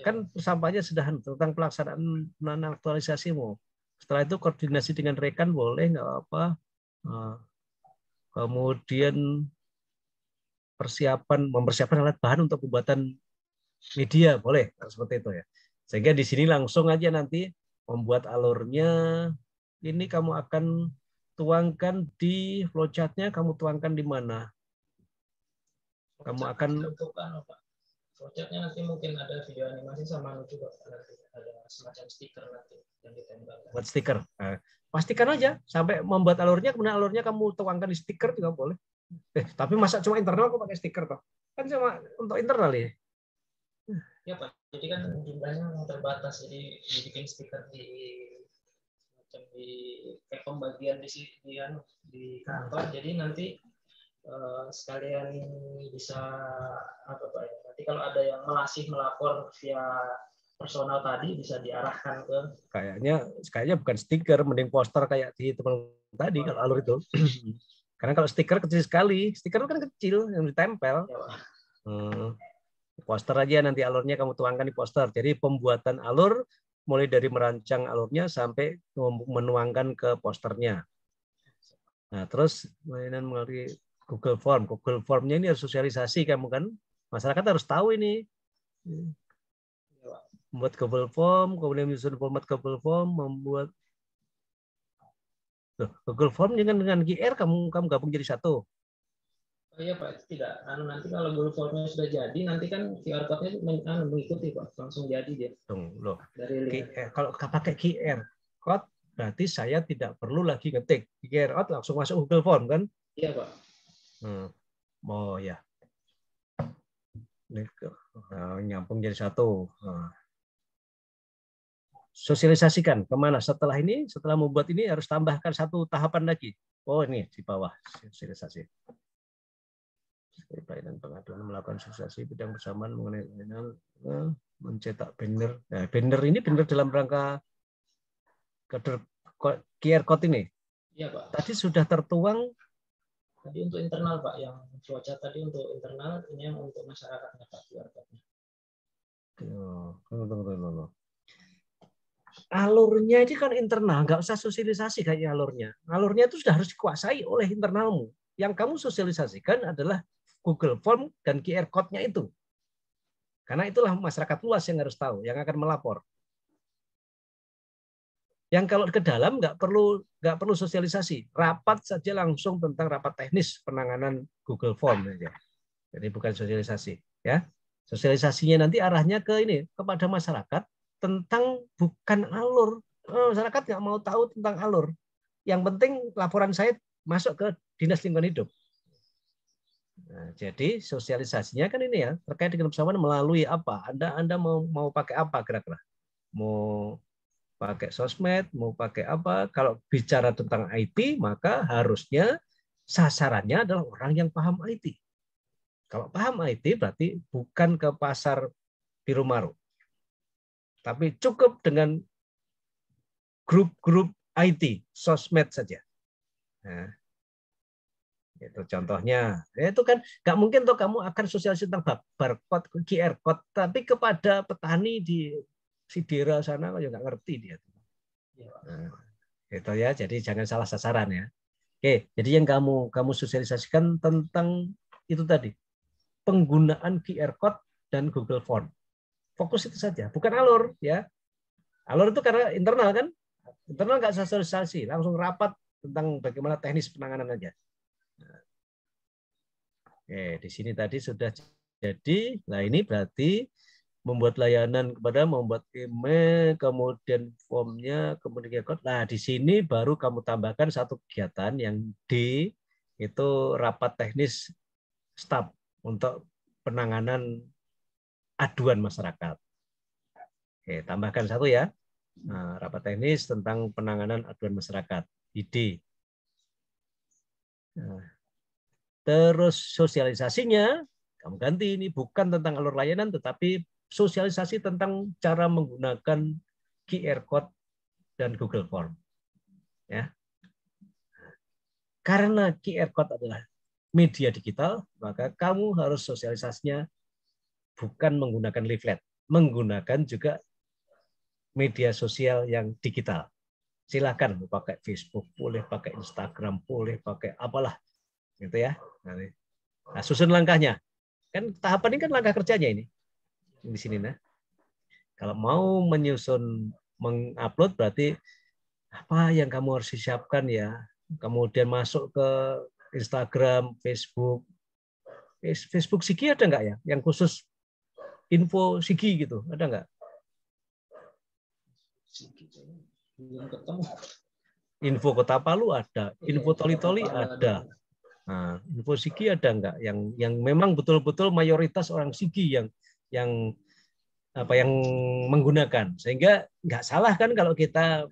Kan persampahannya sudah tentang pelaksanaan aktualisasimu. Setelah itu koordinasi dengan rekan boleh, nggak apa-apa. Kemudian mempersiapkan alat bahan untuk pembuatan media boleh seperti itu ya. Sehingga di sini langsung aja nanti membuat alurnya. Ini kamu akan tuangkan di flowchart-nya. Kamu tuangkan di mana? Kamu akan flowchart-nya nanti mungkin ada video animasi sama juga nanti ada semacam stiker nanti yang ditembakkan. Buat stiker. Nah, pastikan aja sampai membuat alurnya, kemudian alurnya kamu tuangkan di stiker juga boleh. Tapi masa cuma internal kok pakai stiker toh? Kan cuma untuk internal ya. Ya, Pak. Jadi kan jumlahnya terbatas, jadi dibikin stiker di kayak pembagian di kantor. Jadi nanti sekalian bisa apa Pak ya? Nanti kalau ada yang masih melapor via personal tadi bisa diarahkan ke kayaknya bukan stiker, mending poster kayak di teman tadi kalau alur itu. Karena kalau stiker kecil sekali, stiker kan kecil yang ditempel. Ya, poster aja nanti alurnya kamu tuangkan di poster. Jadi pembuatan alur mulai dari merancang alurnya sampai menuangkan ke posternya. Nah, terus mainan melalui Google Form. Google Form-nya ini harus sosialisasi kamu kan. Masyarakat harus tahu ini. Membuat Google Form, kemudian menyusun format Google Form, membuat Google Form dengan QR kamu gabung jadi satu. Oh iya Pak, tidak. Nanti kalau Google Form-nya sudah jadi, nanti kan QR code-nya mengikuti Pak, langsung jadi dia. Loh. Dari kalau pakai QR code berarti saya tidak perlu lagi ngetik QR code langsung masuk Google Form kan? Iya Pak. Oh ya. Nyambung jadi satu. Sosialisasikan kemana setelah ini, setelah membuat ini harus tambahkan satu tahapan lagi. Oh ini di bawah sosialisasi. Pelayanan pengaduan melakukan sosialisasi bidang bersamaan mengenai mencetak banner. Nah, banner ini banner dalam rangka QR code ini. Iya Pak. Tadi sudah tertuang. Tadi untuk internal Pak, yang flowchart tadi untuk internal, ini yang untuk masyarakatnya Pak QR code-nya. Tunggu. Alurnya ini kan internal, nggak usah sosialisasi kayak alurnya. Alurnya itu sudah harus dikuasai oleh internalmu. Yang kamu sosialisasikan adalah Google Form dan QR code-nya itu. Karena itulah masyarakat luas yang harus tahu, yang akan melapor. Yang kalau ke dalam nggak perlu sosialisasi, rapat saja langsung tentang rapat teknis penanganan Google Form aja. Jadi bukan sosialisasi, ya. Sosialisasinya nanti arahnya ke ini kepada masyarakat tentang bukan alur. Masyarakat nggak mau tahu tentang alur. Yang penting laporan saya masuk ke Dinas Lingkungan Hidup. Nah, jadi sosialisasinya kan ini ya terkait dengan persamaan melalui apa? Anda mau pakai apa kira-kira? Mau pakai sosmed, mau pakai apa? Kalau bicara tentang IT, maka harusnya sasarannya adalah orang yang paham IT. Kalau paham IT berarti bukan ke pasar biru maru, tapi cukup dengan grup-grup IT, sosmed saja. Nah, itu contohnya. Itu kan nggak mungkin tuh kamu akan sosialisasi tentang barcode, QR code, tapi kepada petani di Sidera sana ya nggak ngerti dia. Nah, itu ya. Jadi jangan salah sasaran ya. Oke, jadi yang kamu sosialisasikan tentang itu tadi penggunaan QR code dan Google Form. Fokus itu saja, bukan alur ya. Alur itu karena internal kan, internal nggak sosialisasi, langsung rapat tentang bagaimana teknis penanganan aja. Oke, di sini tadi sudah jadi. Nah, ini berarti membuat layanan kepada membuat email, kemudian formnya, kemudian code. Nah, di sini baru kamu tambahkan satu kegiatan yang D itu rapat teknis staf untuk penanganan aduan masyarakat. Oke, tambahkan satu ya. Nah, rapat teknis tentang penanganan aduan masyarakat, ID. Nah, terus sosialisasinya, kamu ganti ini bukan tentang alur layanan, tetapi sosialisasi tentang cara menggunakan QR Code dan Google Form. Ya. Karena QR Code adalah media digital, maka kamu harus sosialisasinya bukan menggunakan leaflet, menggunakan juga media sosial yang digital. Silakan pakai Facebook, boleh pakai Instagram, boleh pakai apalah. Gitu ya. Nah, susun langkahnya. Kan tahapan ini kan langkah kerjanya ini. Di sini nah. Kalau mau menyusun mengupload berarti apa yang kamu harus siapkan ya. Kemudian masuk ke Instagram, Facebook. Facebook Sigi ada nggak ya? Yang khusus info Sigi gitu, ada nggak? Belum ketemu. Info Kota Palu ada, info Toli-Toli ada. Nah, info Sigi ada nggak yang memang betul-betul mayoritas orang Sigi yang menggunakan, sehingga nggak salah kan kalau kita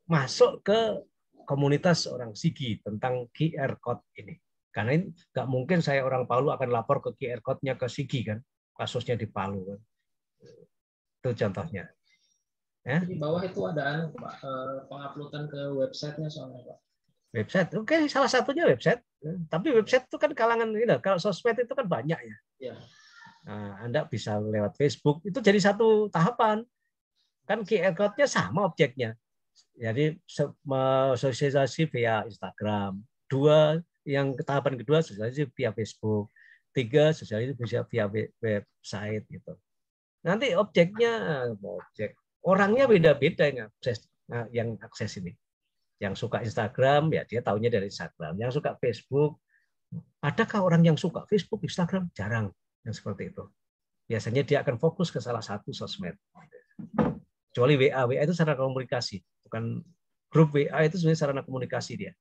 masuk ke komunitas orang Sigi tentang QR code ini, karena nggak mungkin saya orang Palu akan lapor ke QR code-nya ke Sigi kan, kasusnya di Palu kan. Itu contohnya. Ya. Di bawah itu ada penguploadan ke websitenya soalnya Pak. Website, oke, salah satunya website. Tapi website itu kan kalangan ini, kalau sosmed itu kan banyak ya. Ya. Nah, Anda bisa lewat Facebook, itu jadi satu tahapan. Kan QR code-nya sama objeknya. Jadi sosialisasi via Instagram. Yang tahapan kedua sosialisasi via Facebook. 3 sosialisasi via website gitu. Nanti objeknya orangnya beda-beda yang akses ini. Yang suka Instagram, ya dia taunya dari Instagram. Yang suka Facebook, adakah orang yang suka Facebook, Instagram? Jarang yang seperti itu. Biasanya dia akan fokus ke salah satu sosmed. Kecuali WA. WA itu sarana komunikasi. Bukan grup WA itu sebenarnya sarana komunikasi dia.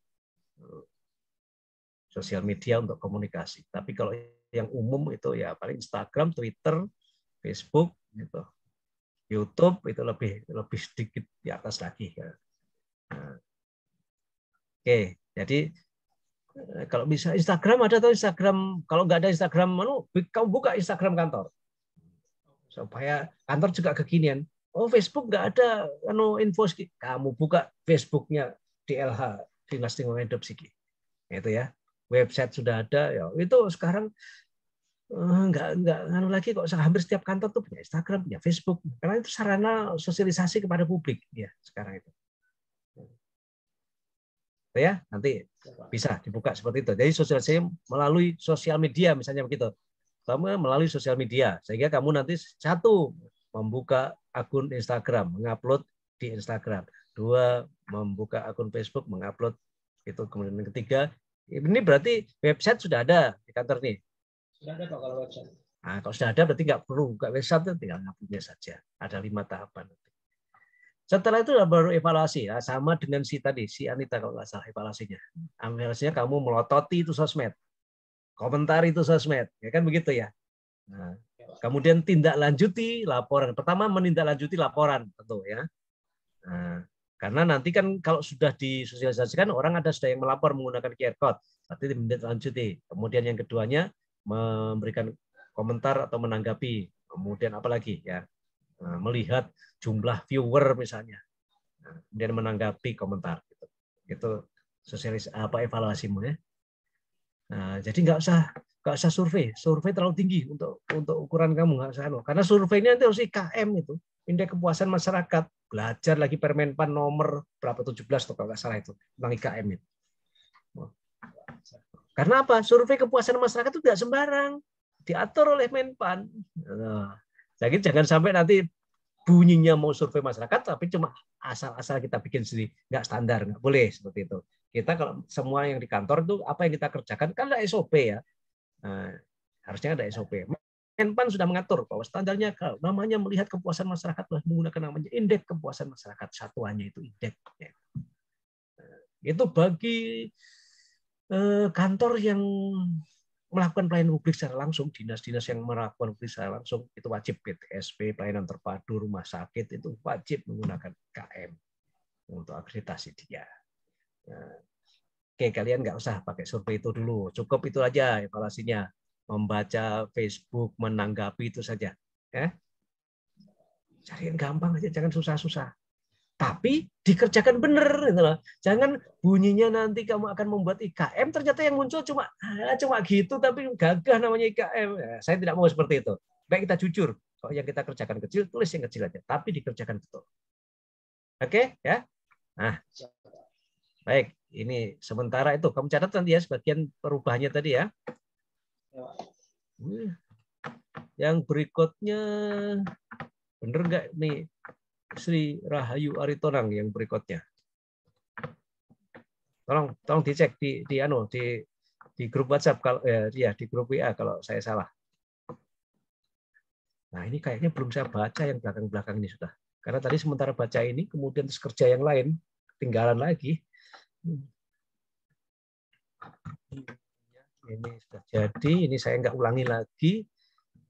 Sosial media untuk komunikasi. Tapi kalau yang umum itu ya paling Instagram, Twitter, Facebook, gitu. YouTube itu lebih sedikit di atas lagi. Nah. Oke, jadi kalau bisa Instagram ada atau Instagram, kalau nggak ada Instagram, kamu buka Instagram kantor supaya kantor juga kekinian. Oh, Facebook nggak ada info, kamu buka Facebooknya DLH Dinas Lingkungan Hidup Sigi. Itu ya, website sudah ada. Ya itu sekarang nggak lagi kok, hampir setiap kantor tuh punya Instagram, punya Facebook, karena itu sarana sosialisasi kepada publik ya sekarang itu. Ya, nanti bisa dibuka seperti itu. Jadi sosialisasi melalui sosial media misalnya begitu. Kamu melalui sosial media sehingga kamu nanti satu membuka akun Instagram, mengupload di Instagram. 2 membuka akun Facebook, mengupload itu. Kemudian yang ketiga, ini berarti website sudah ada di kantor nih. Sudah ada Pak kalau website. Nah, kalau sudah ada berarti nggak perlu buka website, tinggal nguploadnya saja. Ada 5 tahapan. Setelah itu baru evaluasi, ya, sama dengan si Anita kalau nggak salah evaluasinya. Evaluasinya kamu melototi itu sosmed. komentari itu sosmed, ya kan begitu ya. Nah, kemudian tindak lanjuti laporan. Pertama menindaklanjuti laporan tentu ya. Nah, karena nanti kan kalau sudah disosialisasikan orang sudah yang melapor menggunakan QR code, berarti ditindaklanjuti. Kemudian yang keduanya memberikan komentar atau menanggapi. Kemudian apalagi ya, melihat jumlah viewer misalnya, kemudian menanggapi komentar. Itu sosialis evaluasimu ya. Nah, jadi nggak usah survei terlalu tinggi untuk ukuran kamu, nggak usah. Karena surveinya nanti harus IKM itu, indeks kepuasan masyarakat. Belajar lagi Permenpan nomor berapa 17 atau kalau nggak salah itu tentang IKM itu. Karena apa? Survei kepuasan masyarakat itu tidak sembarang, diatur oleh Menpan. Nah, jadi jangan sampai nanti bunyinya mau survei masyarakat tapi cuma asal-asal kita bikin sendiri, nggak standar, nggak boleh seperti itu. Kita kalau semua yang di kantor itu apa yang kita kerjakan kan ada SOP ya. Nah, harusnya ada SOP. Menpan sudah mengatur bahwa standarnya kalau namanya melihat kepuasan masyarakat menggunakan namanya indeks kepuasan masyarakat, satuannya itu indeks. Itu bagi kantor yang melakukan pelayanan publik secara langsung, dinas-dinas yang melakukan publik secara langsung itu wajib PTSP, pelayanan terpadu, rumah sakit itu wajib menggunakan KM untuk akreditasi dia. Nah, oke, kalian nggak usah pakai survei itu dulu, cukup itu aja evaluasinya, membaca Facebook, menanggapi itu saja. Ya. Cariin gampang aja, jangan susah-susah. Tapi dikerjakan benar, gitu loh. Jangan bunyinya nanti kamu akan membuat IKM, ternyata yang muncul cuma gitu, tapi gagah namanya IKM. Ya, saya tidak mau seperti itu. Baik, kita jujur. Kalau yang kita kerjakan kecil, tulis yang kecil aja, tapi dikerjakan betul. Oke, ya. Nah, baik. Ini sementara itu. Kamu catat nanti ya sebagian perubahannya tadi ya. Yang berikutnya, bener nggak nih? Sri Rahayu Aritonang yang berikutnya. Tolong dicek di grup WhatsApp kalau ya di grup WA kalau saya salah. Nah, ini kayaknya belum saya baca yang belakang-belakang ini sudah. Karena tadi sementara baca ini kemudian terus kerja yang lain, ketinggalan lagi. Ini sudah jadi, ini saya nggak ulangi lagi.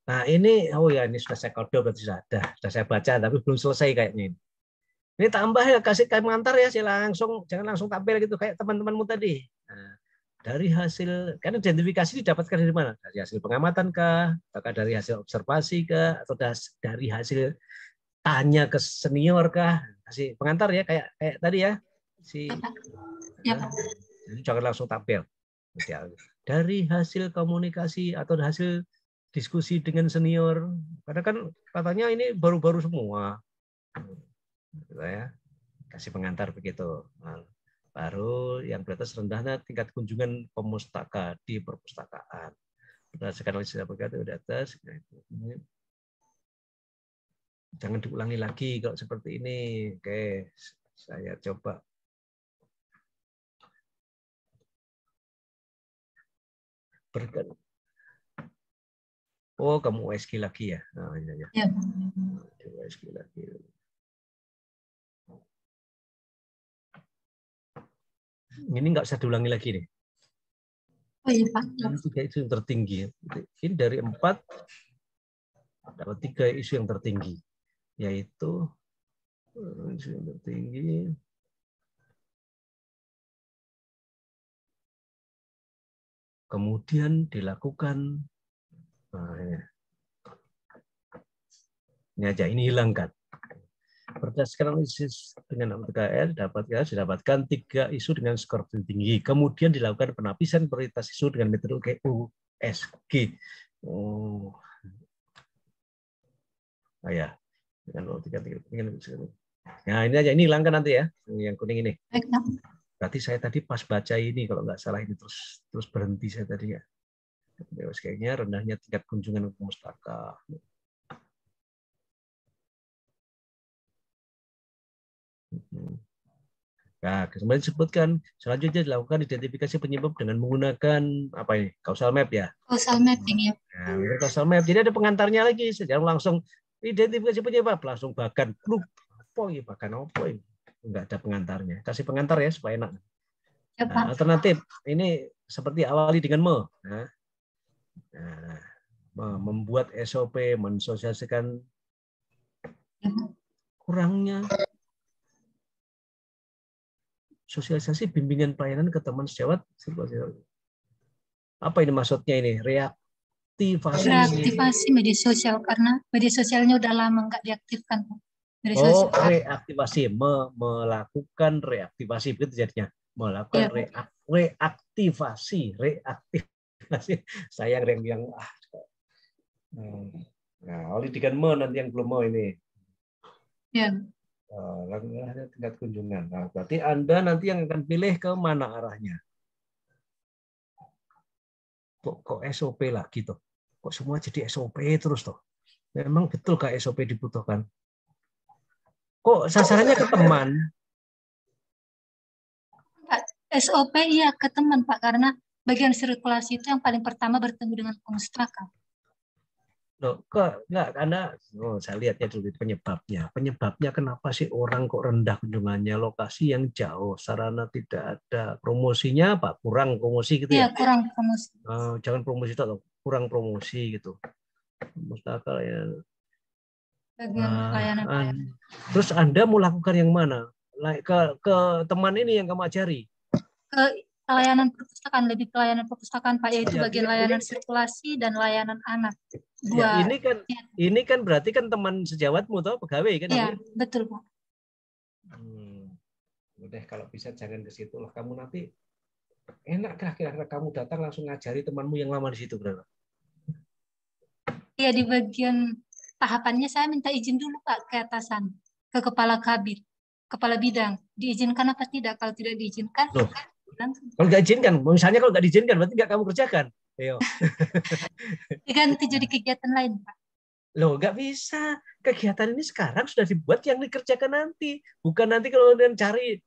Nah, ini ini sudah saya kode berarti sudah saya baca tapi belum selesai kayaknya ini. Ini tambah ya, kasih pengantar ya, jangan langsung tampil gitu kayak teman-temanmu tadi. Nah, dari hasil, kan identifikasi didapatkan dari mana? Dari hasil pengamatan kah? Apakah dari hasil observasi kah? Atau dari hasil tanya ke senior kah? Kasih pengantar ya, kayak tadi ya. Ya, Pak. Jadi jangan langsung tampil. Dari hasil komunikasi atau hasil diskusi dengan senior, karena kan katanya ini baru-baru semua. Ya, kasih pengantar begitu. Nah, baru yang batas rendahnya tingkat kunjungan pemustaka di perpustakaan. Berdasarkan analisis aplikasi di atas. Jangan diulangi lagi kalau seperti ini. Oke, saya coba. Oh, kamu USG lagi ya? Nah, ya. Ya. USG lagi. Ini nggak usah diulangi lagi nih. Oh iya Pak. Ini 3 isu yang tertinggi. Ini dari 4 dapat 3 isu yang tertinggi, yaitu isu yang tertinggi. Kemudian dilakukan. Nah, ini aja, ini hilangkan. Berdasarkan analisis dengan MTKR didapatkan 3 isu dengan skor tertinggi. Kemudian dilakukan penapisan prioritas isu dengan metode USG. Oh ya, nah ini aja, ini hilangkan nanti ya, yang kuning ini. Berarti saya tadi pas baca ini kalau nggak salah ini terus berhenti saya tadi ya. Kayaknya rendahnya tingkat kunjungan ke pustaka. Nah, kembali disebutkan selanjutnya dilakukan identifikasi penyebab dengan menggunakan apa ini? Causal map ya. Causal mapping ya. Nah, causal map. Jadi ada pengantarnya lagi. Jangan langsung identifikasi penyebab langsung bahkan enggak ada pengantarnya. Kasih pengantar ya supaya enak. Ya, Pak. Nah, alternatif ini seperti awali dengan me. Nah, Nah, membuat SOP, mensosialisasikan kurangnya sosialisasi bimbingan pelayanan ke teman sejawat. Apa ini maksudnya ini? Reaktivasi media sosial karena media sosialnya udah lama nggak diaktifkan. Reaktivasi, melakukan reaktivasi begitu jadinya. Melakukan reaktivasi. Sayang yang nah, oleh dengan nanti yang belum mau ini. Ya. Tingkat kunjungan. Nah, berarti Anda nanti yang akan pilih ke mana arahnya. Kok SOP lagi toh? Kok semua jadi SOP terus toh? Memang betul kah SOP dibutuhkan? Kok sasarannya ke teman? Pak, SOP iya ke teman Pak, karena bagian sirkulasi itu yang paling pertama bertemu dengan pemustaka. Loh, kok enggak, karena saya lihatnya dulu penyebabnya. Penyebabnya kenapa sih orang kok rendah kunjungannya, lokasi yang jauh, sarana tidak ada, promosinya Pak, kurang promosi gitu ya? Iya, kurang promosi. Jangan promosi itu, kurang promosi gitu. Pustaka ya. Bagian pelayanan. Terus Anda mau lakukan yang mana? Ke teman ini yang kamu ajari? Ke layanan perpustakaan, lebih pelayanan perpustakaan Pak, yaitu bagian layanan sirkulasi dan layanan anak. Ya, ini kan berarti kan teman sejawatmu toh, pegawai kan? Iya, betul Pak. Udah kalau bisa jangan ke situ lah, kamu nanti enak kira-kira kamu datang langsung ngajari temanmu yang lama di situ berapa? Iya, di bagian tahapannya saya minta izin dulu Pak ke atasan, ke kepala kabit, kepala bidang. Diizinkan apa tidak? Kalau tidak diizinkan, loh, kalau nggak izinkan, misalnya kalau nggak diizinkan, berarti nggak kamu kerjakan. Ayo. Diganti jadi kegiatan lain Pak. Loh, nggak bisa. Kegiatan ini sekarang sudah dibuat yang dikerjakan nanti. Bukan nanti kalau kalian cari,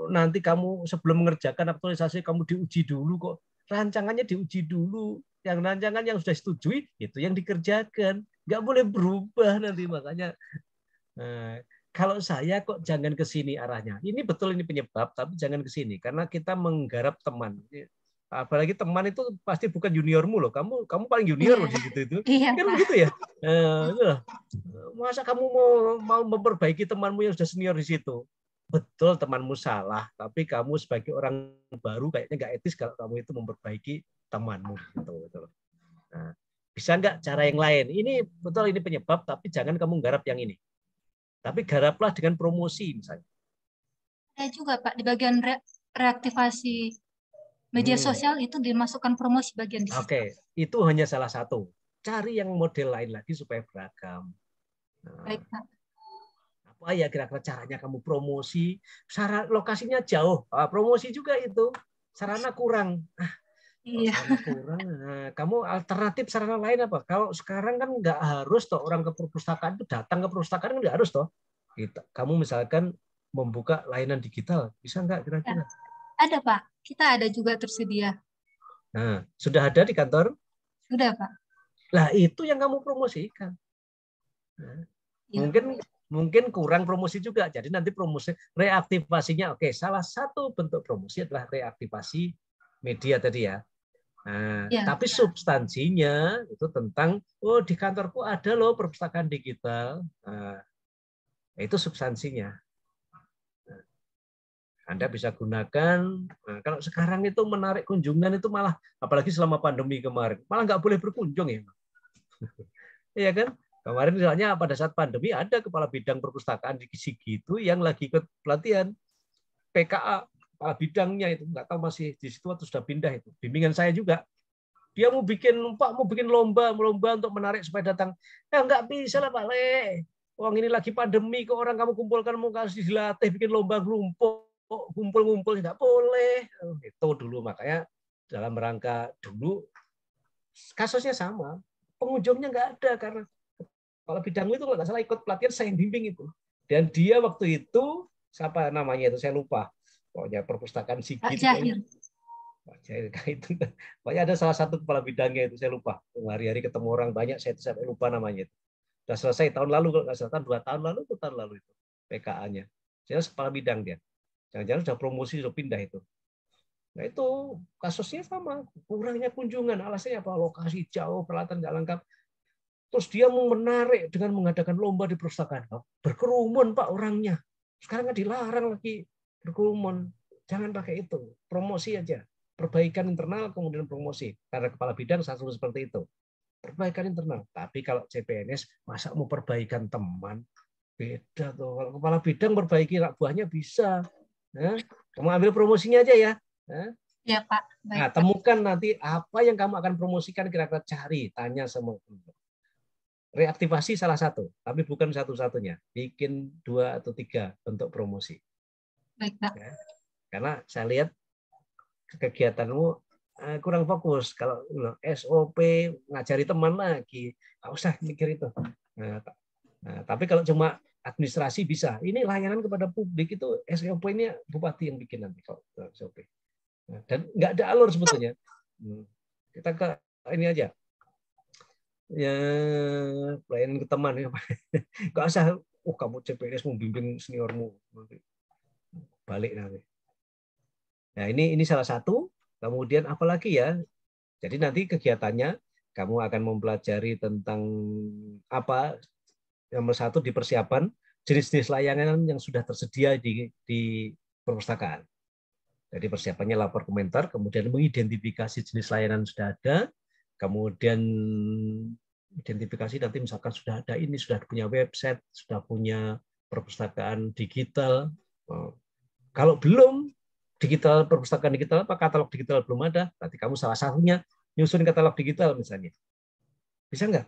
nanti kamu sebelum mengerjakan aktualisasi kamu diuji dulu kok. Rancangannya diuji dulu. Yang rancangan yang sudah disetujui itu yang dikerjakan. Nggak boleh berubah nanti, makanya. Nah, kalau saya kok jangan ke sini arahnya. Ini betul ini penyebab, tapi jangan ke sini karena kita menggarap teman. Apalagi teman itu pasti bukan juniormu loh. Kamu paling junior loh di situ itu. Iya, kan begitu ya. Masa kamu mau memperbaiki temanmu yang sudah senior di situ? Betul temanmu salah, tapi kamu sebagai orang baru kayaknya nggak etis kalau kamu itu memperbaiki temanmu gitu. Nah, bisa nggak cara yang lain? Ini betul ini penyebab, tapi jangan kamu garap yang ini. Tapi garaplah dengan promosi misalnya. Saya juga Pak di bagian reaktivasi media sosial itu dimasukkan promosi bagian di situ. Oke, itu hanya salah satu. Cari yang model lain lagi supaya beragam. Nah, baik Pak. Apa ya kira-kira caranya kamu promosi? Lokasinya jauh, promosi juga itu. Sarana kurang. Iya. Sarana kurang. Nah, kamu alternatif sarana lain apa? Kalau sekarang kan nggak harus toh orang ke perpustakaan itu datang ke perpustakaan kan nggak harus toh. Kamu misalkan membuka layanan digital, bisa nggak kira-kira? Ada Pak, kita ada juga tersedia. Nah, sudah ada di kantor? Sudah Pak. Lah itu yang kamu promosikan. Nah, mungkin kurang promosi juga. Jadi nanti promosi reaktivasinya, oke. Salah satu bentuk promosi adalah reaktivasi media tadi ya. Nah, tapi substansinya itu tentang di kantorku ada loh perpustakaan digital. Nah, itu substansinya. Anda bisa gunakan. Nah, kalau sekarang itu menarik kunjungan itu malah, apalagi selama pandemi kemarin, malah nggak boleh berkunjung ya. Iya kan? Kemarin misalnya pada saat pandemi ada kepala bidang perpustakaan di Sigitu yang lagi ikut pelatihan PKA, kepala bidangnya itu nggak tahu masih di situ atau sudah pindah itu. Bimbingan saya juga. Dia mau bikin lomba untuk menarik supaya datang. Ya nggak bisa lah Pak Le. Uang ini lagi pandemi kok orang kamu kumpulkan mau kasih dilatih bikin lomba ngumpul nggak boleh. Itu dulu makanya dalam rangka dulu kasusnya sama. Pengunjungnya nggak ada karena kalau bidangmu itu kalau nggak salah ikut pelatihan saya yang bimbing itu. Dan dia waktu itu siapa namanya itu saya lupa. Pokoknya perpustakaan Sigit. Pak Jahir itu. Pokoknya ada salah satu kepala bidangnya itu saya lupa. Hari-hari ketemu orang banyak saya lupa namanya itu. Sudah selesai tahun lalu kalau nggak salah 2 tahun lalu itu PKA-nya. Saya kepala bidang dia. Jangan-jangan sudah promosi sudah pindah itu. Nah itu kasusnya sama, kurangnya kunjungan, alasannya apa? Lokasi jauh, peralatan nggak lengkap. Terus dia mau menarik dengan mengadakan lomba di perpustakaan. Berkerumun Pak orangnya. Sekarang kan dilarang lagi berkerumun. Jangan pakai itu, promosi aja. Perbaikan internal kemudian promosi. Karena kepala bidang satu seperti itu. Perbaikan internal. Tapi kalau CPNS masa mau perbaikan teman? Beda tuh. Kalau kepala bidang perbaiki anak buahnya bisa. Nah, kamu ambil promosinya aja ya. Ya Pak. Baik, nah, temukan nanti apa yang kamu akan promosikan, kira-kira cari, tanya semua. Reaktivasi salah satu, tapi bukan satu-satunya. Bikin 2 atau 3 bentuk promosi. Baik, Pak. Ya. Karena saya lihat kegiatanmu kurang fokus. Kalau SOP ngajari teman lagi, nggak usah mikir itu. Nah, tapi kalau cuma administrasi bisa. Ini layanan kepada publik itu SOP ini bupati yang bikin nanti kalau SOP. Nah, dan nggak ada alur sebetulnya. Kita ke ini aja. Ya, pelayanan ke teman ya. Nggak usah, kamu CPNS membimbing seniormu. Balik nanti. Nah, ini salah satu. Kemudian apalagi ya? Jadi nanti kegiatannya kamu akan mempelajari tentang apa? Nomor 1 di persiapan jenis-jenis layanan yang sudah tersedia di perpustakaan. Jadi persiapannya lapor komentar, kemudian mengidentifikasi jenis layanan sudah ada, kemudian identifikasi nanti misalkan sudah ada ini, sudah punya website, sudah punya perpustakaan digital. Kalau belum digital, perpustakaan digital, apa katalog digital belum ada, berarti kamu salah satunya nyusun katalog digital misalnya. Bisa nggak?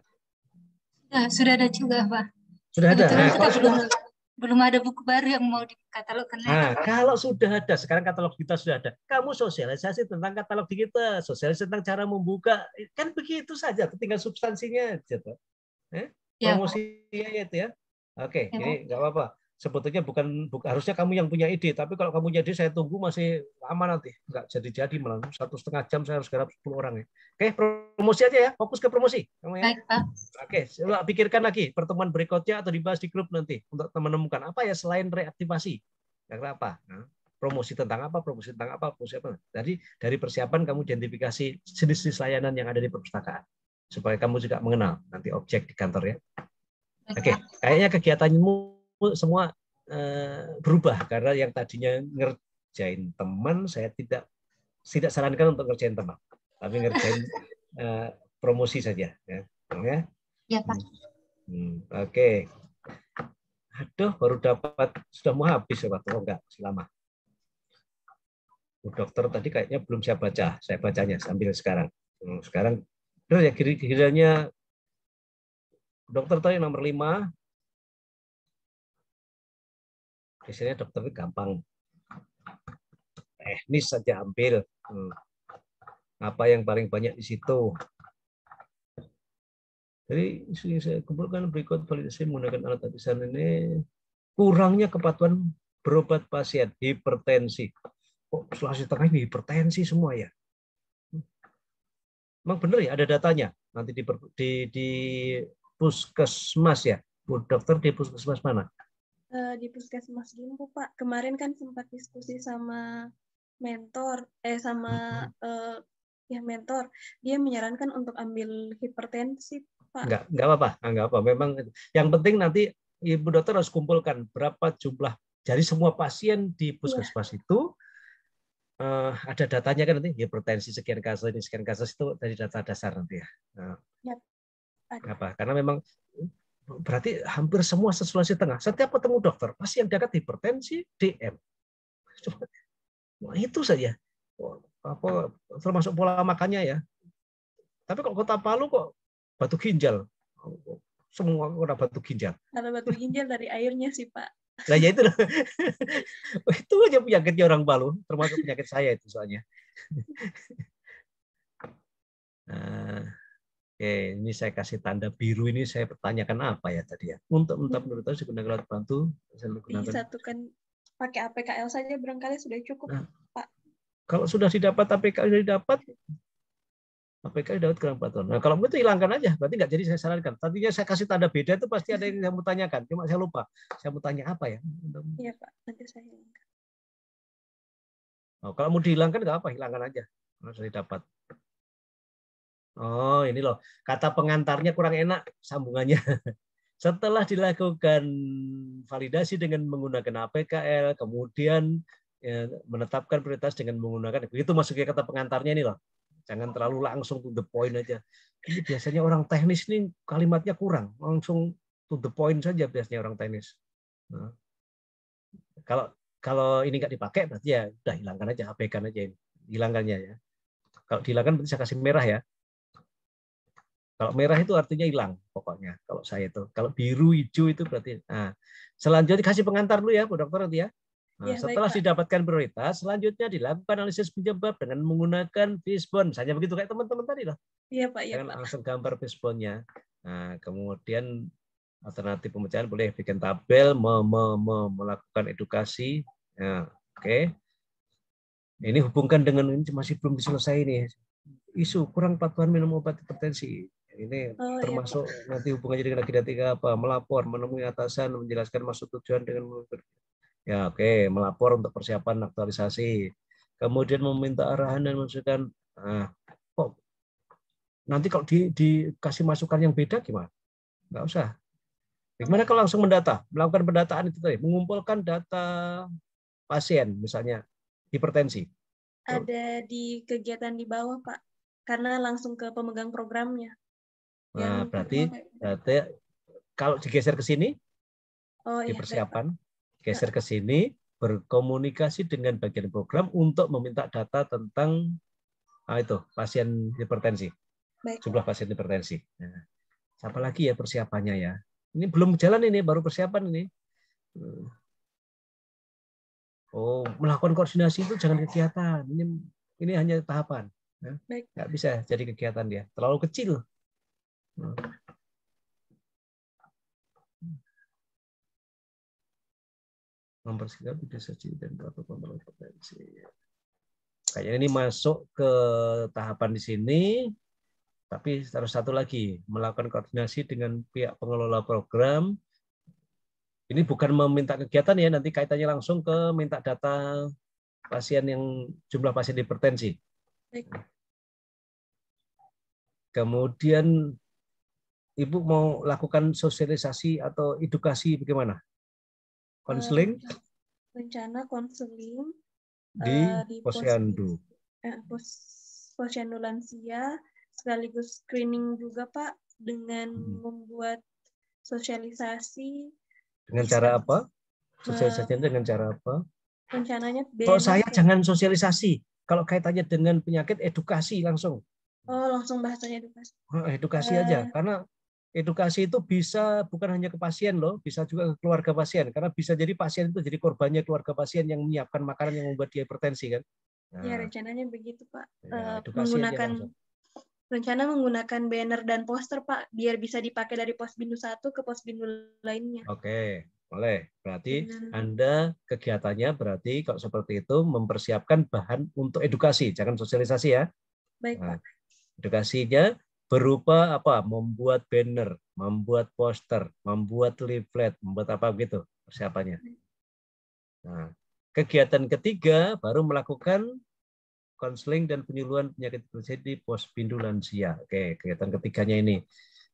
Nah, sudah ada juga, Pak. Sudah ada. Nah, belum ada buku baru yang mau dikatalogkan. Nah, kalau sudah ada, sekarang katalog kita sudah ada, kamu sosialisasi tentang katalog digital, sosialisasi tentang cara membuka, kan begitu saja, tinggal substansinya aja. Promosinya itu ya. Oke, ini nggak apa-apa. Sebetulnya bukan harusnya kamu yang punya ide, tapi kalau kamu punya ide saya tunggu masih lama nanti, nggak jadi malah 1,5 jam saya harus garap 10 orang ya. Oke, promosi aja ya, fokus ke promosi kamu ya. Baik, Pak. Oke, coba pikirkan lagi pertemuan berikutnya atau dibahas di grup nanti untuk menemukan apa ya selain reaktivasi, kira-kira apa? Nah, promosi tentang apa? Promosi tentang apa? Promosi apa? Jadi dari persiapan kamu identifikasi jenis-jenis layanan yang ada di perpustakaan supaya kamu juga mengenal nanti objek di kantor ya. Oke, kayaknya kegiatanmu semua berubah karena yang tadinya ngerjain teman saya tidak sarankan untuk ngerjain teman, tapi ngerjain promosi saja ya. Ya Pak. Oke. Aduh, baru dapat, sudah mau habis ya Pak. Oh enggak, masih lama. Dokter tadi kayaknya belum saya baca, saya bacanya sambil sekarang. Sekarang ya kiranya dokter tadi nomor 5. Biasanya dokter itu gampang, teknis saja ambil. Apa yang paling banyak di situ. Jadi saya kumpulkan berikut validasi menggunakan alat tulisan ini. Kurangnya kepatuhan berobat pasien hipertensi. Kok Sulawesi Tengah ini hipertensi semua ya? Emang benar ya ada datanya nanti di puskesmas ya, Bu Dokter, di puskesmas mana? Di puskesmas Gimpo Pak. Kemarin kan sempat diskusi sama mentor, mentor. Dia menyarankan untuk ambil hipertensi Pak. Enggak apa-apa. Memang yang penting nanti Ibu Dokter harus kumpulkan berapa jumlah dari semua pasien di puskesmas itu. Ada datanya kan nanti hipertensi sekian kasus ini sekian kasus itu dari data dasar nanti ya. Karena memang berarti hampir semua Sulawesi Tengah setiap ketemu dokter pasti yang dekat hipertensi DM. Itu saja. Termasuk pola makannya ya. Tapi kok Kota Palu kok batu ginjal. Semua kena batu ginjal. Kalau batu ginjal dari airnya sih Pak. Nah ya itu itu aja penyakitnya orang Palu, termasuk penyakit saya itu soalnya. Oke, ini saya kasih tanda biru ini saya pertanyakan apa ya tadi ya. Untuk menurut saya digunakan alat bantu. Disatukan pakai APKL saja barangkali sudah cukup Pak. Kalau sudah didapat APKL dapat kurang patuhan. Nah kalau itu hilangkan aja, berarti nggak jadi saya sarankan. Tadinya saya kasih tanda beda itu pasti ada yang saya mau tanyakan, cuma saya lupa. Saya mau tanya apa ya? Iya Pak, nanti saya hilangkan. Oh, kalau mau dihilangkan nggak apa, hilangkan aja. Sudah dapat. Oh, ini loh. Kata pengantarnya kurang enak sambungannya. Setelah dilakukan validasi dengan menggunakan APKL, kemudian ya, menetapkan prioritas dengan menggunakan, itu masuknya kata pengantarnya ini loh. Jangan terlalu langsung to the point aja. Ini biasanya orang teknis ini kalimatnya kurang, langsung to the point saja biasanya orang teknis. Nah, kalau ini nggak dipakai berarti ya udah hilangkan aja, abaikan aja ini, hilangkannya ya. Kalau dihilangkan berarti saya kasih merah ya. Kalau merah itu artinya hilang pokoknya. Kalau saya itu, kalau biru hijau itu berarti. Nah, selanjutnya kasih pengantar dulu ya, Bu Dokter nanti ya. Nah, ya, setelah baik, didapatkan prioritas, selanjutnya dilakukan analisis penyebab dengan menggunakan fishbone. Misalnya begitu kayak teman-teman tadi loh. Iya Pak, iya Pak. Pak. Langsung gambar fishbone-nya. Nah, kemudian alternatif pemecahan boleh bikin tabel, melakukan edukasi. Nah, oke. Ini hubungkan dengan ini masih belum diselesai nih. Isu kurang patuhan minum obat hipertensi. Ini termasuk iya, nanti hubungannya dengan agenda 3 apa? Melapor, menemui atasan, menjelaskan maksud tujuan dengan ya oke, melapor untuk persiapan aktualisasi. Kemudian meminta arahan dan masukan. Nah, kok nanti kalau dikasih masukan yang beda gimana? Nggak usah. Gimana kalau langsung mendata, melakukan pendataan itu tadi, mengumpulkan data pasien misalnya hipertensi. Ada di kegiatan di bawah Pak, karena langsung ke pemegang programnya. Nah, berarti kalau digeser ke sini, di persiapan, geser ke sini, berkomunikasi dengan bagian program untuk meminta data tentang itu pasien hipertensi, jumlah pasien hipertensi. Nah, siapa lagi ya persiapannya ya? Ini belum jalan ini, baru persiapan ini. Oh, melakukan koordinasi itu jangan kegiatan. Ini hanya tahapan. Ya. Nggak bisa jadi kegiatan dia, terlalu kecil. Mempersiapkan video saji dan protokol kompetensi. Kayaknya ini masuk ke tahapan di sini, tapi harus satu lagi, melakukan koordinasi dengan pihak pengelola program. Ini bukan meminta kegiatan ya, nanti kaitannya langsung ke minta data pasien yang jumlah pasien hipertensi. Kemudian Ibu mau lakukan sosialisasi atau edukasi bagaimana? Konseling? Rencana konseling di Posyandu. Posyandu lansia, sekaligus screening juga Pak, dengan membuat sosialisasi. Dengan cara apa? Sosialisasinya dengan cara apa? Rencananya kalau saya jangan sosialisasi. Kalau kaitannya dengan penyakit, edukasi langsung. Oh, langsung bahasanya edukasi. Edukasi aja, karena edukasi itu bisa bukan hanya ke pasien loh, bisa juga ke keluarga pasien. Karena bisa jadi pasien itu jadi korbannya keluarga pasien yang menyiapkan makanan yang membuat dia hipertensi kan. Nah, ya rencananya begitu Pak. Ya, rencana menggunakan banner dan poster Pak, biar bisa dipakai dari Posbindu 1 ke Posbindu lainnya. Oke, boleh. Berarti Anda kegiatannya berarti kalau seperti itu mempersiapkan bahan untuk edukasi, jangan sosialisasi ya. Baik Pak. Edukasinya berupa apa? Membuat banner, membuat poster, membuat leaflet, membuat apa gitu persiapannya. Nah, kegiatan ketiga baru melakukan konseling dan penyuluhan penyakit hipertensi di Posbindu lansia. Oke, kegiatan ketiganya ini.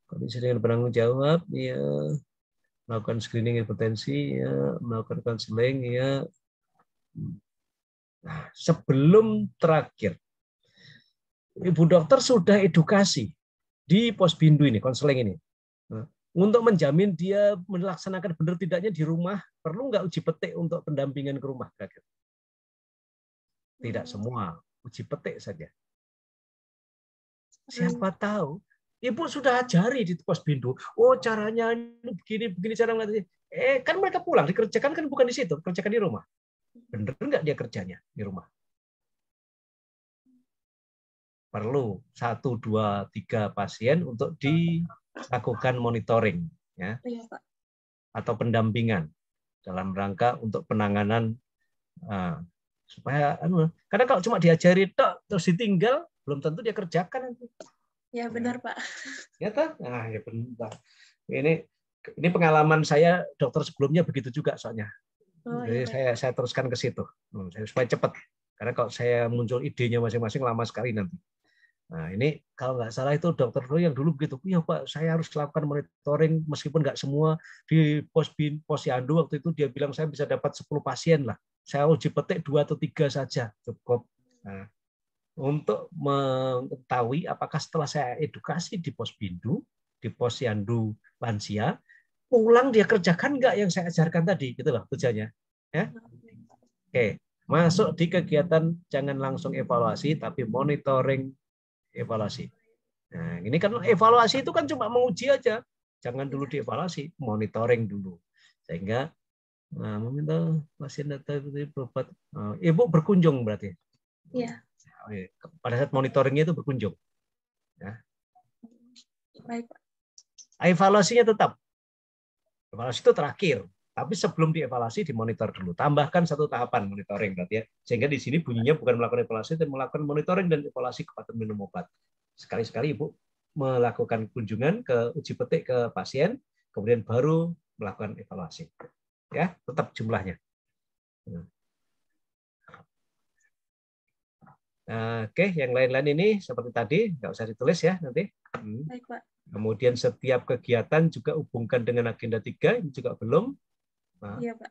Kondisi dengan penanggung jawab, ya, melakukan screening hipertensi, ya, melakukan konseling, ya. Nah, sebelum terakhir, Ibu Dokter sudah edukasi di Posbindu ini, konseling ini. Nah, untuk menjamin dia melaksanakan benar tidaknya di rumah, perlu nggak uji petik untuk pendampingan ke rumah? Tidak semua, uji petik saja. Siapa tahu, Ibu sudah ajari di Posbindu, oh caranya begini cara melatih. Kan mereka pulang, dikerjakan kan bukan di situ, kerjakan di rumah. Bener nggak dia kerjanya di rumah? Perlu 1, 2, 3 pasien untuk dilakukan monitoring, ya, atau pendampingan dalam rangka untuk penanganan supaya karena kalau cuma diajari tok terus ditinggal belum tentu dia kerjakan nanti. Ya benar Pak. Ya kan? Nah, ya benar. Ini pengalaman saya dokter sebelumnya begitu juga soalnya. Jadi saya teruskan ke situ supaya cepat. Karena kalau saya muncul idenya masing-masing lama sekali nanti. Nah, ini kalau nggak salah itu dokter yang dulu begitu. Iya Pak, saya harus lakukan monitoring meskipun nggak semua di posyandu waktu itu dia bilang saya bisa dapat 10 pasien lah. Saya uji petik 2 atau 3 saja cukup. Nah, untuk mengetahui apakah setelah saya edukasi di posbindu, di posyandu lansia, pulang dia kerjakan nggak yang saya ajarkan tadi, gitu loh tujuannya. Ya, oke. Masuk di kegiatan jangan langsung evaluasi, tapi monitoring evaluasi. Nah, ini kan evaluasi itu kan cuma menguji aja. Jangan dulu dievaluasi, monitoring dulu. Sehingga meminta pasien data berobat. Ibu berkunjung berarti? Iya. Pada saat monitoringnya itu berkunjung. Ya. Baik, Pak. Evaluasinya tetap. Evaluasi itu terakhir. Tapi sebelum dievaluasi, dimonitor dulu. Tambahkan 1 tahapan monitoring berarti ya. Sehingga di sini bunyinya bukan melakukan evaluasi, tapi melakukan monitoring dan evaluasi kepatuhan minum obat. Sekali-sekali Ibu melakukan kunjungan ke uji petik ke pasien, kemudian baru melakukan evaluasi. Ya, tetap jumlahnya. Oke, yang lain-lain ini seperti tadi, nggak usah ditulis ya nanti. Baik, Pak. Kemudian setiap kegiatan juga hubungkan dengan agenda 3, ini juga belum. Nah, iya Pak.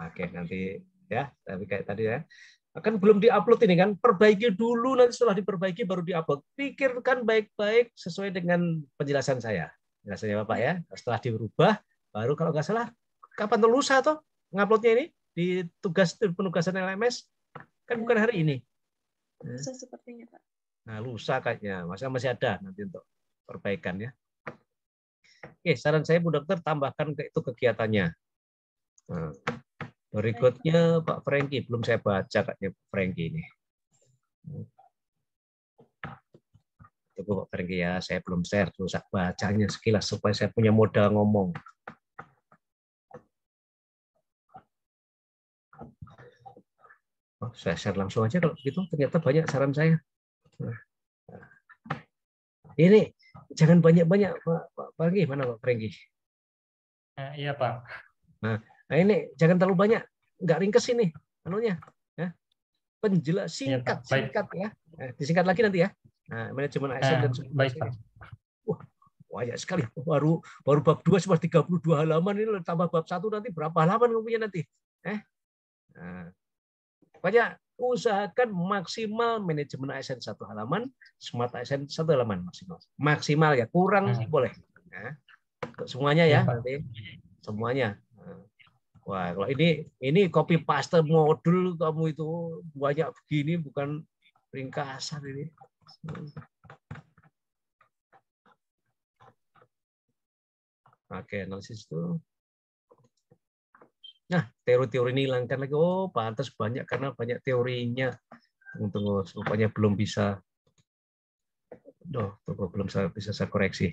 Oke, nanti ya, tapi kayak tadi ya. Kan belum diupload ini kan, perbaiki dulu, nanti setelah diperbaiki baru diupload. Pikirkan baik-baik sesuai dengan penjelasan saya. Penjelasannya Bapak ya. Setelah dirubah, baru kalau nggak salah, kapan tuh lusa tuh nguploadnya ini di penugasan LMS? Kan bukan hari ini. Lusa sepertinya Pak. Nah, lusa kayaknya, masa masih ada nanti untuk perbaikan ya. Oke, saran saya Bu Dokter tambahkan ke itu kegiatannya. Nah, berikutnya Pak Franky, belum saya baca kayaknya Pak Franky ini. Tunggu Pak Franky ya, saya belum share, terus bacanya sekilas supaya saya punya modal ngomong. Oh, saya share langsung aja kalau begitu, ternyata banyak saran saya. Nah, ini jangan banyak-banyak Pak Franky, mana Pak Franky? Iya Pak. Nah ini jangan terlalu banyak, nggak ringkes ini, anunya, ya. Penjelas singkat ya, disingkat lagi nanti ya. Nah, manajemen ASN dan baik Pak. Wah, banyak sekali. Baru bab 2 cuma 32 halaman, ini tambah bab 1 nanti berapa halaman punya nanti? Nah, banyak, usahakan maksimal manajemen ASN 1 halaman, smart ASN 1 halaman maksimal ya, kurang boleh. Nah, semuanya ya nanti, semuanya. Wah, kalau ini copy paste modul kamu itu banyak begini, bukan ringkasan ini. Oke, analisis itu. Nah, teori-teori ini hilangkan lagi. Oh, pantas banyak karena banyak teorinya. Tunggu, rupanya belum bisa. Tunggu, belum bisa saya koreksi.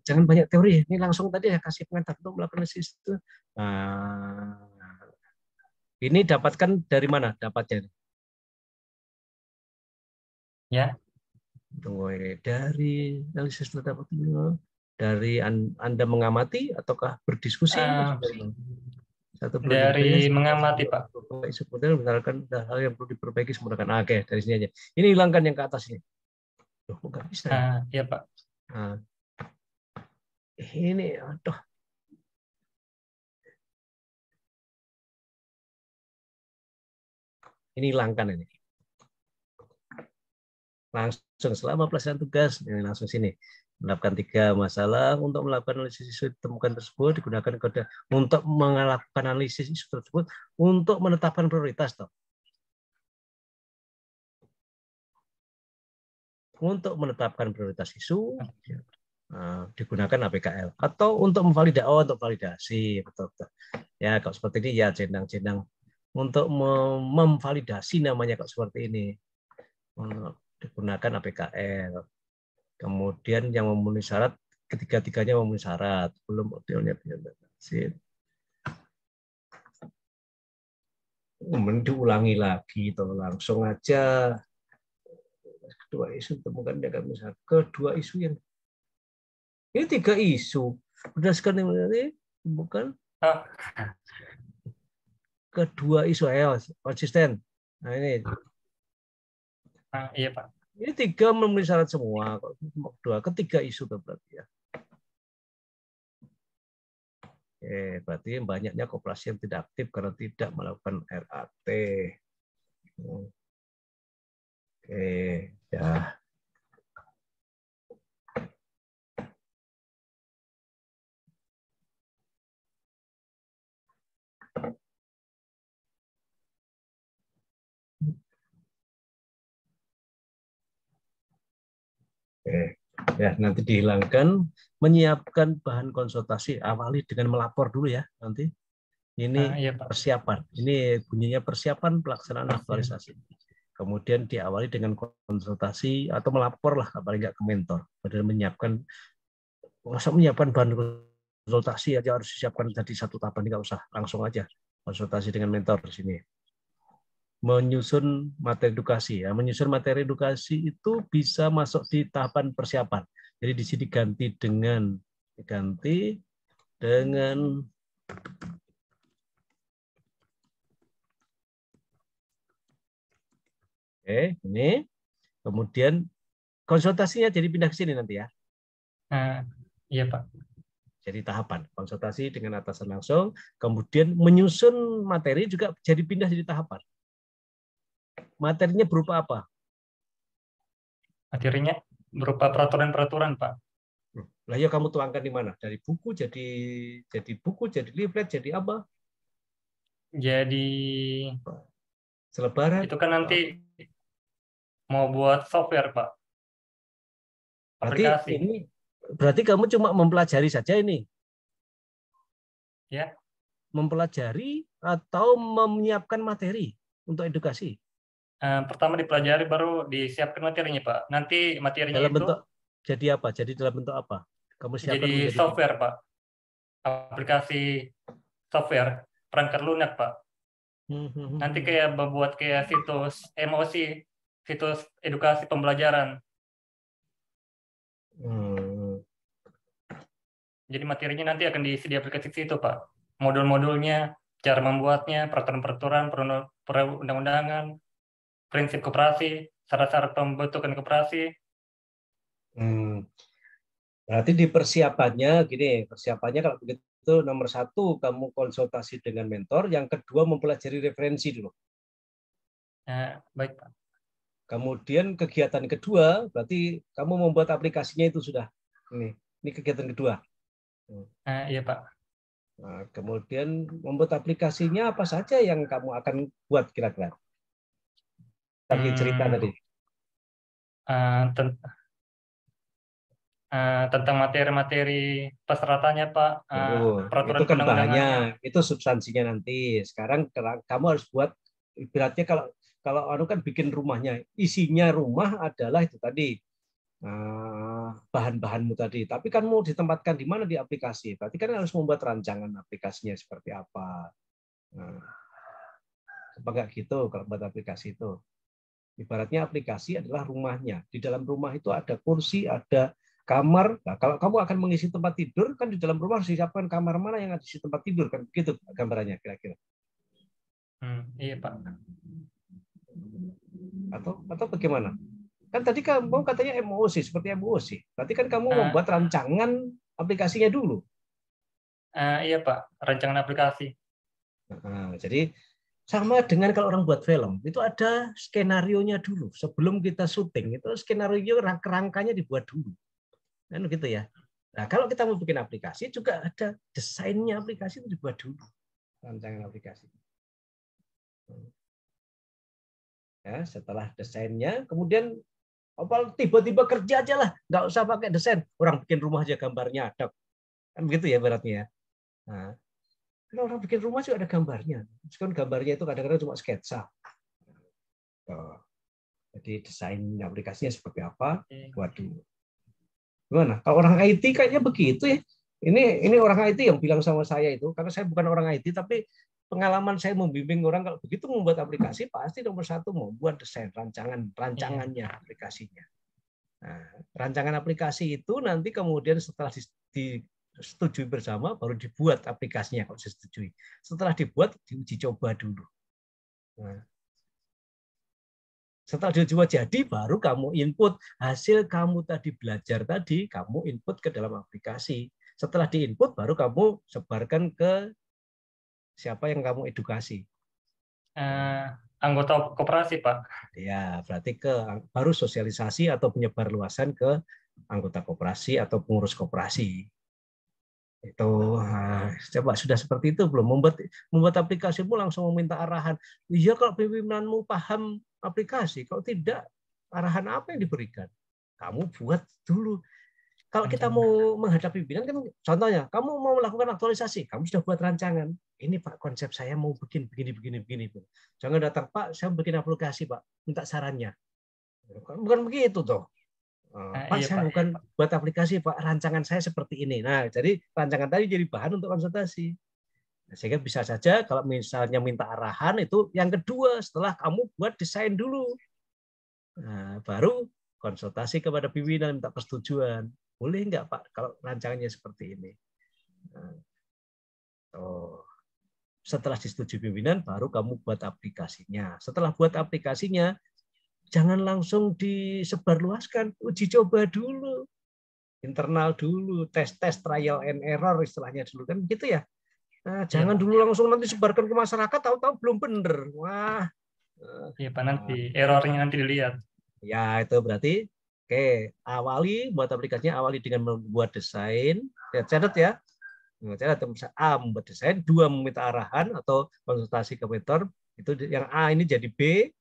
Jangan banyak teori, ini langsung tadi ya kasih pengantar untuk melakukan analisis itu. Nah, ini dapatkan dari mana dapatnya? Ya. Tunggu ini dari analisis dapat dari Anda mengamati ataukah berdiskusi? Dari mengamati Pak. Sebetulnya misalkan ada hal yang perlu diperbaiki semudahkan. Oke, dari sini aja. Ini hilangkan yang ke atas ini. Loh, nggak bisa. Ya Pak. Nah, ini aduh. Ini hilangkan ini. Langsung selama pelaksanaan tugas, ini langsung sini. Melakukan 3 masalah untuk melakukan analisis isu ditemukan tersebut, digunakan kode untuk melakukan analisis isu tersebut untuk menetapkan prioritas. Untuk menetapkan prioritas isu, digunakan APKL atau untuk validasi, betul. Ya, kalau seperti ini ya jenang-jenang untuk memvalidasi namanya kok seperti ini. Digunakan APKL. Kemudian yang memenuhi syarat, ketiga-tiganya memenuhi syarat. Belum modelnya. diulangi lagi toh, langsung aja kedua isu temukan misalnya kedua isu yang ini 3 isu berdasarkan ini bukan kedua isu konsisten. Nah ini iya Pak. Ini 3 memenuhi syarat semua, kedua ketiga isu berarti ya. Oke, berarti banyaknya koperasi yang tidak aktif karena tidak melakukan RAT. Oke, ya. Oke. Ya, nanti dihilangkan, menyiapkan bahan konsultasi, awali dengan melapor dulu ya nanti. Ini iya, Pak. Persiapan. Ini bunyinya persiapan pelaksanaan aktualisasi. Kemudian diawali dengan konsultasi atau melapor lah, paling nggak ke mentor. Kemudian menyiapkan bahan konsultasi aja harus disiapkan jadi satu tahapan, nggak usah langsung aja konsultasi dengan mentor di sini. Menyusun materi edukasi ya, menyusun materi edukasi itu bisa masuk di tahapan persiapan. Jadi di sini ganti dengan ini. Kemudian konsultasinya jadi pindah ke sini nanti ya. Iya Pak. Jadi tahapan konsultasi dengan atasan langsung, kemudian menyusun materi juga jadi pindah jadi tahapan. Materinya berupa apa? Materinya berupa peraturan-peraturan, Pak. Lah ya kamu tuangkan di mana? Dari buku jadi buku, jadi leaflet, jadi apa? Jadi selebaran. Itu kan nanti mau buat software, Pak. Aplikasi. Berarti kamu cuma mempelajari saja ini? Ya. Mempelajari atau menyiapkan materi untuk edukasi? Pertama dipelajari, baru disiapkan materinya, Pak. Nanti materinya dalam itu bentuk jadi apa? Jadi dalam bentuk apa? Kamu siapkan jadi software, Pak. Aplikasi software perangkat lunak, Pak. Nanti kayak membuat kayak situs emosi, situs edukasi pembelajaran. Jadi materinya nanti akan diisi di aplikasi situ, Pak. Modul-modulnya, cara membuatnya, peraturan-peraturan, perundang-undangan, prinsip koperasi, syarat-syarat pembentukan koperasi. Berarti di persiapannya gini, persiapannya kalau begitu nomor 1 kamu konsultasi dengan mentor, yang kedua mempelajari referensi dulu. Baik Pak. Kemudian kegiatan kedua, berarti kamu membuat aplikasinya itu sudah. Ini kegiatan kedua. Iya Pak. Nah, kemudian membuat aplikasinya apa saja yang kamu akan buat kira-kira? Tadi cerita tadi. Tentang materi-materi persyaratannya Pak. Itu kan banyak, itu substansinya nanti. Sekarang kamu harus buat, ibaratnya kalau kan bikin rumahnya, isinya rumah adalah itu tadi bahan-bahanmu tadi. Tapi kan mau ditempatkan di mana di aplikasi? Berarti kan harus membuat rancangan aplikasinya seperti apa. Apa enggak gitu kalau buat aplikasi itu? Ibaratnya aplikasi adalah rumahnya. Di dalam rumah itu ada kursi, ada kamar. Nah, kalau kamu akan mengisi tempat tidur, kan di dalam rumah harus disiapkan kamar mana yang ada di tempat tidur, kan begitu gambarannya kira-kira. Iya Pak. Atau bagaimana? Kan tadi kamu katanya emosi, seperti emosi. Berarti kan kamu membuat rancangan aplikasinya dulu. Iya Pak, rancangan aplikasi. Jadi sama dengan kalau orang buat film, itu ada skenarionya dulu. Sebelum kita syuting, itu skenario kerangkanya dibuat dulu. Kan gitu ya. Nah, kalau kita mau bikin aplikasi, juga ada desainnya aplikasi itu dibuat dulu. Rancangan aplikasi. Ya, setelah desainnya, kemudian tiba-tiba kerja aja lah. Nggak usah pakai desain. Orang bikin rumah aja gambarnya ada. Kan begitu ya beratnya. Nah, kalau orang bikin rumah juga ada gambarnya. Kan gambarnya itu kadang-kadang cuma sketsa. Jadi desain aplikasinya seperti apa, buat dulu. Gimana? Kalau orang IT kayaknya begitu ya. Ini orang IT yang bilang sama saya itu, karena saya bukan orang IT, tapi pengalaman saya membimbing orang kalau begitu membuat aplikasi pasti nomor satu membuat desain rancangannya aplikasinya. Nah, rancangan aplikasi itu nanti kemudian setelah disetujui bersama baru dibuat aplikasinya kalau disetujui. Setelah dibuat diuji coba dulu. Nah, setelah diuji coba jadi baru kamu input hasil kamu tadi belajar tadi kamu input ke dalam aplikasi. Setelah diinput baru kamu sebarkan ke siapa yang kamu edukasi. Anggota koperasi, Pak. Ya, berarti baru sosialisasi atau penyebar luasan ke anggota koperasi atau pengurus koperasi. Itu coba sudah seperti itu belum? Membuat aplikasimu langsung meminta arahan. Iya, kalau pimpinanmu paham aplikasi, kalau tidak arahan apa yang diberikan? Kamu buat dulu. Kalau kita mau menghadapi pimpinan, kan contohnya, kamu mau melakukan aktualisasi, kamu sudah buat rancangan. Ini Pak, konsep saya mau begini. Jangan datang, Pak, saya bikin aplikasi, Pak, minta sarannya. Bukan begitu toh. Pak, iya, saya Pak, bukan buat aplikasi, Pak, rancangan saya seperti ini. Nah, jadi rancangan tadi jadi bahan untuk konsultasi. Sehingga bisa saja kalau misalnya minta arahan itu yang kedua setelah kamu buat desain dulu. Nah, baru konsultasi kepada pimpinan minta persetujuan. Boleh nggak Pak kalau rancangannya seperti ini? Setelah disetujui pimpinan, baru kamu buat aplikasinya. Setelah buat aplikasinya, jangan langsung disebarluaskan, uji coba dulu, internal dulu, tes trial and error istilahnya dulu kan gitu ya. Nah, jangan dulu langsung nanti sebarkan ke masyarakat, tahu-tahu belum bener. Wah. Iya Pak, nanti errornya nanti dilihat. Ya itu berarti. Oke, awali buat aplikasinya awali dengan membuat desain. Catat ya. Catat A membuat desain, 2 meminta arahan atau konsultasi ke mentor. Itu yang A ini jadi B,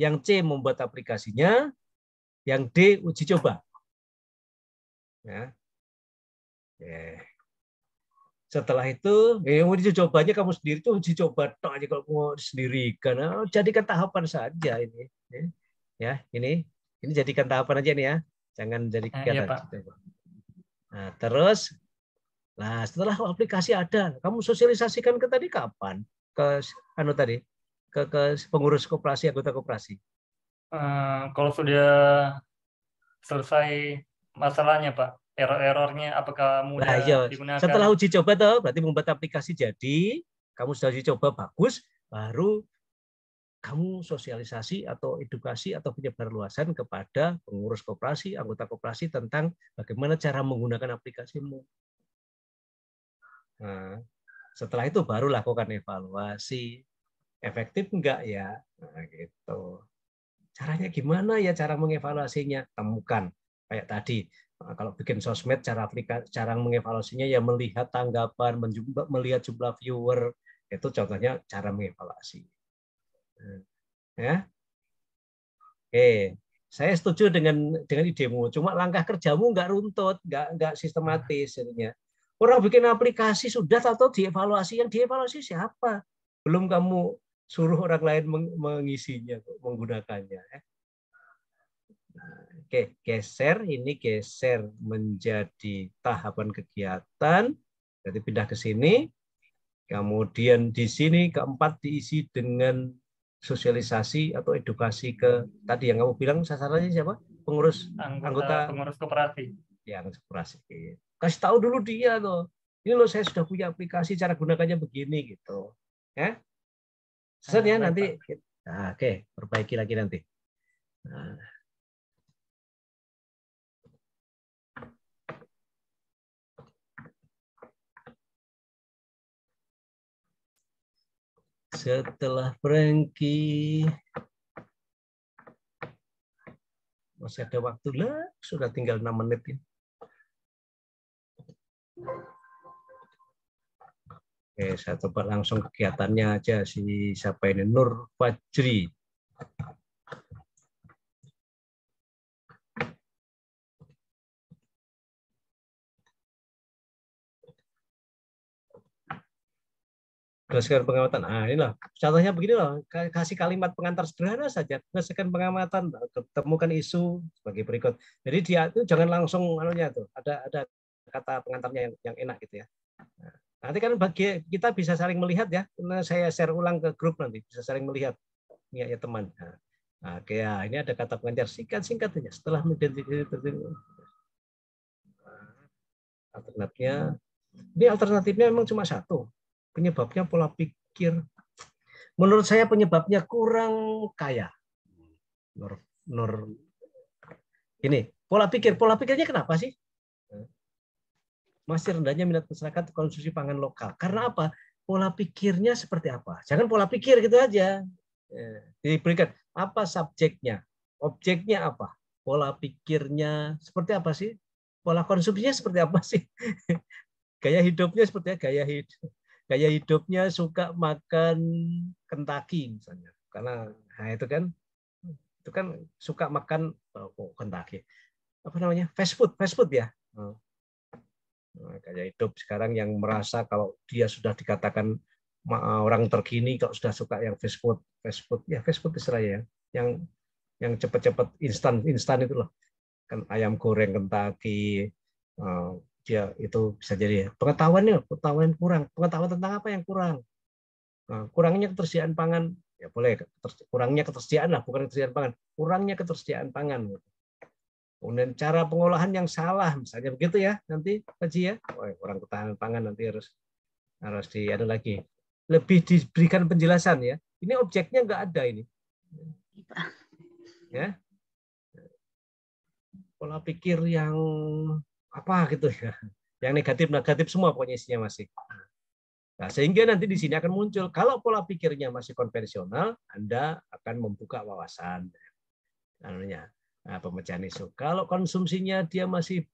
yang C membuat aplikasinya, yang D uji coba. Ya. Oke. Setelah itu, uji cobanya kamu sendiri tuh uji coba tok aja kalau mau sendiri karena jadikan tahapan saja ini. Ya, ini jadikan tahapan aja nih ya. Jangan jadi kegiatan. Iya, nah, terus setelah aplikasi ada, kamu sosialisasikan ke tadi kapan? Ke ke pengurus koperasi, anggota koperasi. Kalau sudah selesai masalahnya, Pak, error-errornya apakah mudah digunakan? Setelah uji coba tuh, berarti membuat aplikasi jadi, kamu sudah uji coba bagus, baru kamu sosialisasi atau edukasi atau penyebar luasan kepada pengurus koperasi, anggota koperasi tentang bagaimana cara menggunakan aplikasimu. Nah, setelah itu baru lakukan evaluasi. Efektif enggak ya? Nah, gitu. Caranya gimana ya cara mengevaluasinya? Temukan. Kayak tadi, kalau bikin sosmed, cara mengevaluasinya ya melihat tanggapan, melihat jumlah viewer. Itu contohnya cara mengevaluasi. Ya, oke, saya setuju dengan idemu. Cuma langkah kerjamu nggak runtut, nggak sistematis. Jadinya orang bikin aplikasi sudah atau dievaluasi, yang dievaluasi siapa? Belum kamu suruh orang lain mengisinya, menggunakannya. Oke, geser menjadi tahapan kegiatan. Jadi pindah ke sini. Kemudian di sini keempat diisi dengan sosialisasi atau edukasi ke tadi yang kamu bilang sasarannya siapa? Anggota pengurus koperasi. Ya, koperasi. Kasih tahu dulu dia tuh. Ini loh saya sudah punya aplikasi, cara gunakannya begini gitu. Ya. Selesai ya nanti. Nah, oke, perbaiki lagi nanti. Nah. Setelah Frankie masih ada waktu lah, sudah tinggal 6 menit ya. Oke, saya coba langsung kegiatannya aja siapa ini Nur Fajri. Berdasarkan pengamatan, inilah contohnya begini loh, kasih kalimat pengantar sederhana saja. Berdasarkan pengamatan, temukan isu sebagai berikut. Jadi dia itu jangan langsung ada kata pengantarnya yang enak gitu ya. Nanti kan bagi kita bisa saling melihat ya. Karena saya share ulang ke grup nanti bisa saling melihat niatnya teman. Nah, kayak ini ada kata pengantar singkat-singkat saja. Setelah mengidentifikasi alternatifnya memang cuma satu. Penyebabnya pola pikir. Menurut saya penyebabnya kurang kaya. Ini pola pikirnya kenapa sih? Masih rendahnya minat masyarakat konsumsi pangan lokal. Karena apa? Pola pikirnya seperti apa? Jangan pola pikir gitu aja. Diberikan apa subjeknya, objeknya apa, pola pikirnya seperti apa sih, pola konsumsinya seperti apa sih, gaya hidupnya seperti apa, gaya hidupnya suka makan Kentucky misalnya, karena itu kan suka makan Kentucky, apa namanya, fast food ya. Gaya hidup sekarang yang merasa kalau dia sudah dikatakan orang terkini kalau sudah suka yang fast food Israel ya, yang cepat-cepat instan itu loh, kan ayam goreng Kentucky, dia itu bisa jadi pengetahuan kurang, pengetahuan tentang apa yang kurang, kurangnya ketersediaan pangan ya boleh, kurangnya ketersediaan lah, bukan ketersediaan pangan, kurangnya ketersediaan pangan. Kemudian cara pengolahan yang salah, misalnya begitu ya, nanti Haji ya, orang ketahanan pangan nanti harus ada lagi, lebih diberikan penjelasan ya. Ini objeknya nggak ada ini, ya. Pola pikir yang apa gitu ya, yang negatif semua pokoknya isinya masih. Nah, sehingga nanti di sini akan muncul kalau pola pikirnya masih konvensional, Anda akan membuka wawasan, namanya. Nah, pemecahan isu. Kalau konsumsinya dia masih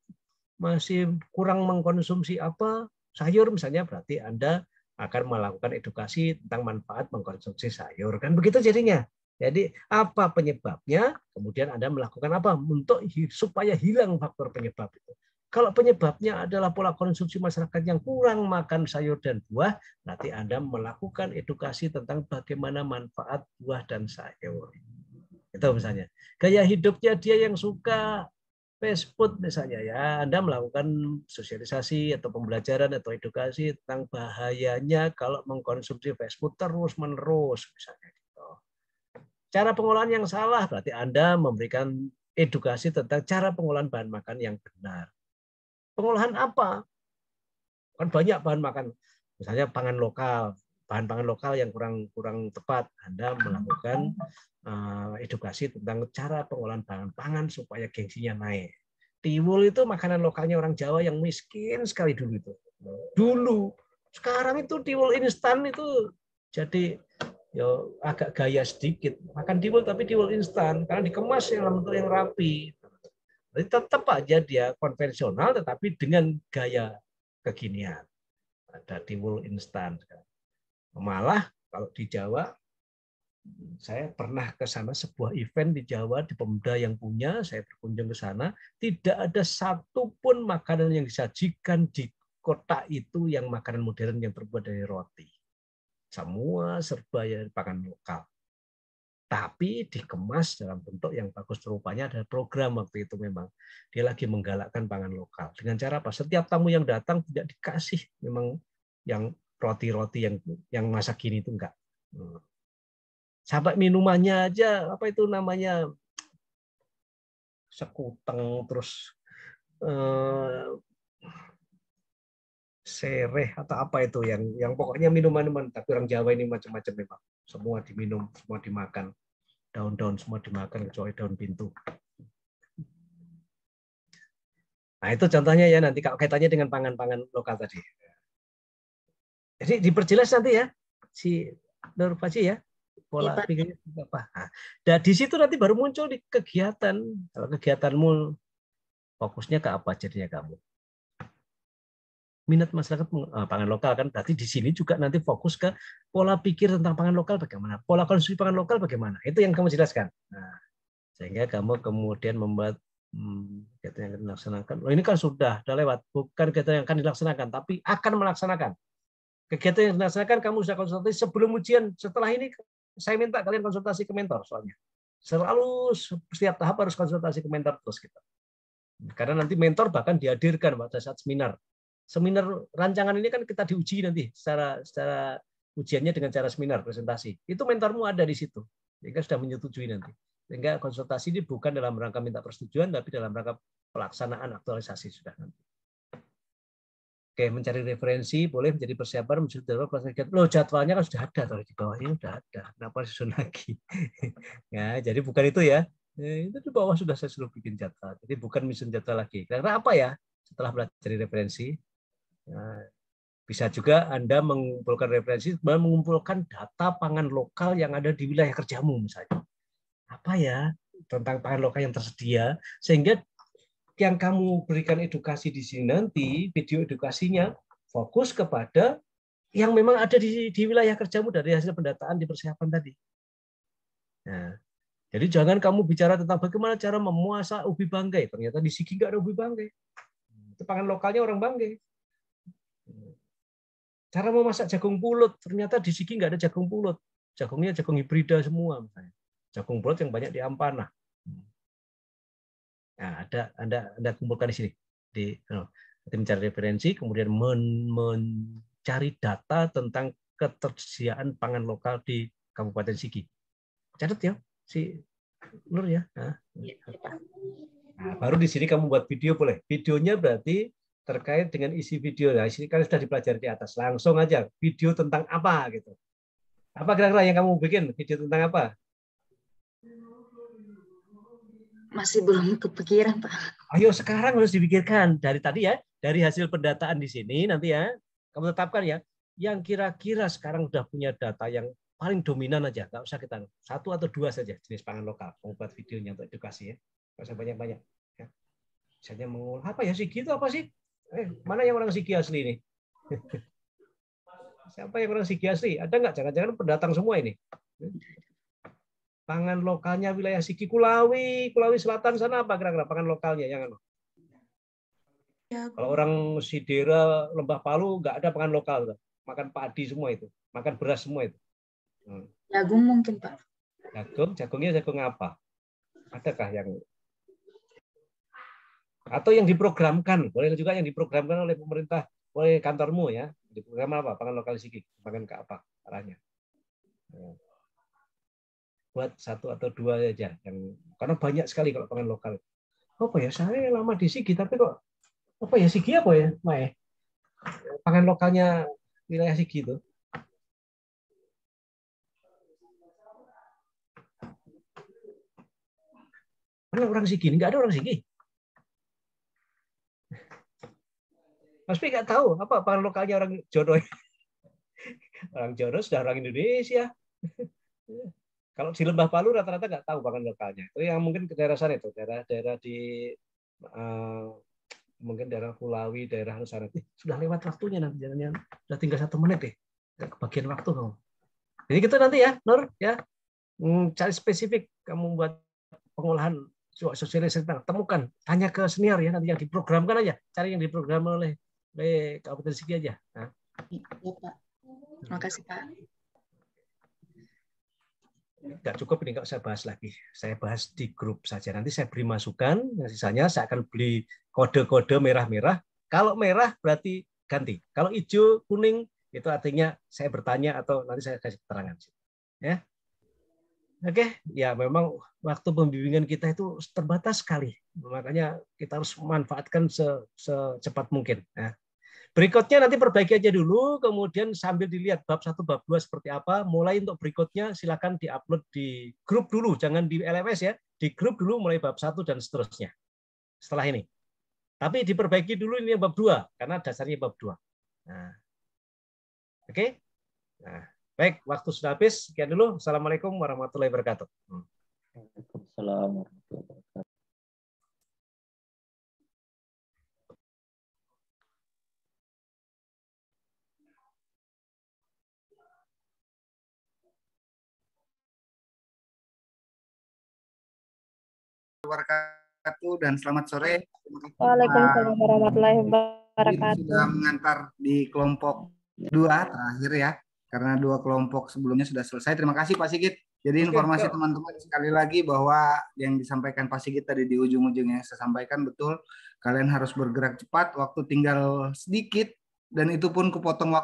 kurang mengkonsumsi apa sayur misalnya, berarti Anda akan melakukan edukasi tentang manfaat mengkonsumsi sayur, kan begitu jadinya. Jadi apa penyebabnya, kemudian Anda melakukan apa untuk supaya hilang faktor penyebab itu. Kalau penyebabnya adalah pola konsumsi masyarakat yang kurang makan sayur dan buah, berarti Anda melakukan edukasi tentang bagaimana manfaat buah dan sayur. Itu misalnya. Gaya hidupnya dia yang suka fast food misalnya ya, Anda melakukan sosialisasi atau pembelajaran atau edukasi tentang bahayanya kalau mengkonsumsi fast food terus-menerus misalnya gitu. Cara pengolahan yang salah berarti Anda memberikan edukasi tentang cara pengolahan bahan makan yang benar. Pengolahan apa? Kan banyak bahan makan, misalnya pangan lokal, bahan pangan lokal yang kurang tepat, Anda melakukan edukasi tentang cara pengolahan bahan pangan supaya gengsinya naik. Tiwul itu makanan lokalnya orang Jawa yang miskin sekali dulu itu. Dulu, sekarang itu tiwul instan itu jadi ya agak gaya sedikit. Makan tiwul tapi tiwul instan karena dikemas dalam bentuk yang rapi. Jadi tetap aja dia konvensional tetapi dengan gaya kekinian. Ada tiwul instan. Malah kalau di Jawa, saya pernah ke sana sebuah event di Jawa, di pemuda yang punya, saya berkunjung ke sana, tidak ada satupun makanan yang disajikan di kota itu yang makanan modern yang terbuat dari roti. Semua serba yang pangan lokal. Tapi dikemas dalam bentuk yang bagus, rupanya ada program waktu itu memang. Dia lagi menggalakkan pangan lokal. Dengan cara apa? Setiap tamu yang datang tidak dikasih memang yang roti-roti yang masa kini itu enggak. Sampai minumannya aja apa itu namanya sekuteng terus sereh atau apa itu yang pokoknya minuman tapi orang Jawa ini macam-macam memang, semua diminum, semua dimakan, daun-daun semua dimakan kecuali daun pintu. Nah itu contohnya ya, nanti kalau kaitannya dengan pangan-pangan lokal tadi. Jadi diperjelas nanti ya si Nur Faji ya. Pola pikirnya apa? Nah, di situ nanti baru muncul di kegiatan. Kalau kegiatanmu fokusnya ke apa jadinya kamu? Minat masyarakat pangan lokal kan, berarti di sini juga nanti fokus ke pola pikir tentang pangan lokal bagaimana, pola konsumsi pangan lokal bagaimana. Itu yang kamu jelaskan. Nah, sehingga kamu kemudian membuat kegiatan yang dilaksanakan. Oh, ini kan sudah lewat, bukan kegiatan yang akan dilaksanakan, tapi akan melaksanakan. Kegiatan yang dilaksanakan kamu sudah konsultasi sebelum ujian. Setelah ini saya minta kalian konsultasi ke mentor soalnya. Selalu setiap tahap harus konsultasi ke mentor terus kita. Karena nanti mentor bahkan dihadirkan pada saat seminar. Seminar rancangan ini kan kita diuji nanti secara ujiannya dengan cara seminar presentasi. Itu mentormu ada di situ. Sehingga sudah menyetujui nanti. Sehingga konsultasi ini bukan dalam rangka minta persetujuan, tapi dalam rangka pelaksanaan aktualisasi sudah nanti. Oke, mencari referensi boleh menjadi persiapan menyusun jadwal. Loh, jadwalnya kan sudah ada, di bawahnya sudah ada. Kenapa disusun lagi? Ya, jadi bukan itu ya. Itu di bawah sudah saya suruh bikin jadwal. Jadi bukan menyusun jadwal lagi. Karena apa ya? Setelah belajar referensi, bisa juga Anda mengumpulkan referensi, mengumpulkan data pangan lokal yang ada di wilayah kerjamu misalnya. Apa ya tentang pangan lokal yang tersedia, sehingga yang kamu berikan edukasi di sini nanti, video edukasinya fokus kepada yang memang ada di wilayah kerjamu dari hasil pendataan di persiapan tadi. Nah, jadi jangan kamu bicara tentang bagaimana cara memasak ubi banggai. Ternyata di Sigi nggak ada ubi banggai. Itu pangan lokalnya orang Banggai. Cara memasak jagung pulut. Ternyata di Sigi nggak ada jagung pulut. Jagungnya jagung hibrida semua. Misalnya. Jagung pulut yang banyak di Ampana. Nah, Anda kumpulkan di sini. Nanti mencari referensi, kemudian mencari data tentang ketersediaan pangan lokal di Kabupaten Sigi. Catat ya, si Nur ya. Nah, baru di sini kamu buat video boleh. Videonya berarti terkait dengan isi video. Nah, sini kan sudah dipelajari di atas. Langsung aja video tentang apa gitu. Apa kira-kira yang kamu bikin? Video tentang apa? Masih belum kepikiran, Pak. Ayo sekarang harus dipikirkan dari tadi ya, dari hasil pendataan di sini nanti ya. Kamu tetapkan ya, yang kira-kira sekarang sudah punya data yang paling dominan aja, nggak usah kita 1 atau 2 saja jenis pangan lokal. Membuat videonya untuk edukasi ya, nggak usah banyak-banyak. Ya. Misalnya mengolah apa ya Sigi itu apa sih? Mana yang orang Sigi asli ini? Siapa yang orang Sigi asli? Ada nggak? Jangan-jangan pendatang semua ini. Pangan lokalnya wilayah Sigi, Kulawi Selatan sana apa kira-kira pangan lokalnya? Yang kalau orang Sidera, Lembah Palu nggak ada pangan lokal, makan padi semua itu, makan beras semua itu. Jagung mungkin Pak. Jagungnya jagung apa? Adakah yang atau yang diprogramkan? Boleh juga yang diprogramkan oleh pemerintah, oleh kantormu ya. Diprogram apa? Pangan lokal Sigi, pangan ke apa arahnya? Buat 1 atau 2 aja, yang karena banyak sekali kalau pangan lokal. Apa ya? Saya lama di Sigi, tapi kok apa ya Sigi apa ya, Mae? Pangan lokalnya wilayah Sigi itu. Mana orang Sigi? Nggak ada orang Sigi. Mas Pi nggak tahu apa pangan lokalnya orang Jono. Orang Jono sudah orang Indonesia. Kalau di Lembah Palu rata-rata nggak tahu pangan lokalnya. Itu yang mungkin ke daerah sana itu, daerah di mungkin daerah Kulawi, daerah sana. Sudah lewat waktunya nanti jalannya. Sudah tinggal 1 menit deh. Nggak kebagian waktu kamu. Jadi gitu nanti ya, Nur ya. Cari spesifik kamu buat pengolahan sosialisasi, temukan, tanya ke senior ya, nanti yang diprogramkan aja, cari yang diprogram oleh Kabupaten Sigi aja. Nah. Iya Pak. Terima kasih Pak. Nggak cukup ini, nggak saya bahas lagi. Saya bahas di grup saja. Nanti saya beri masukan, yang sisanya saya akan beli kode-kode merah-merah. Kalau merah berarti ganti. Kalau hijau, kuning itu artinya saya bertanya atau nanti saya kasih keterangan. Ya. Oke, ya memang waktu pembimbingan kita itu terbatas sekali. Makanya kita harus manfaatkan secepat mungkin. Nah, berikutnya nanti perbaiki aja dulu, kemudian sambil dilihat bab 1, bab 2 seperti apa. Mulai untuk berikutnya silakan diupload di grup dulu, jangan di LMS ya. Di grup dulu mulai bab 1 dan seterusnya. Setelah ini. Tapi diperbaiki dulu ini yang bab 2, karena dasarnya bab 2. Nah. Oke? Nah. Baik, waktu sudah habis. Sekian dulu. Assalamualaikum warahmatullahi wabarakatuh. Waalaikumsalam warahmatullahi wabarakatuh. Wabarakatuh dan selamat sore. Waalaikumsalam warahmatullahi wabarakatuh. Sudah mengantar di kelompok 2 terakhir ya. Karena 2 kelompok sebelumnya sudah selesai. Terima kasih Pak Sigit Jadi informasi teman-teman sekali lagi bahwa yang disampaikan Pak Sigit tadi di ujung-ujung yang saya sampaikan betul. Kalian harus bergerak cepat, waktu tinggal sedikit, dan itu pun kepotong waktu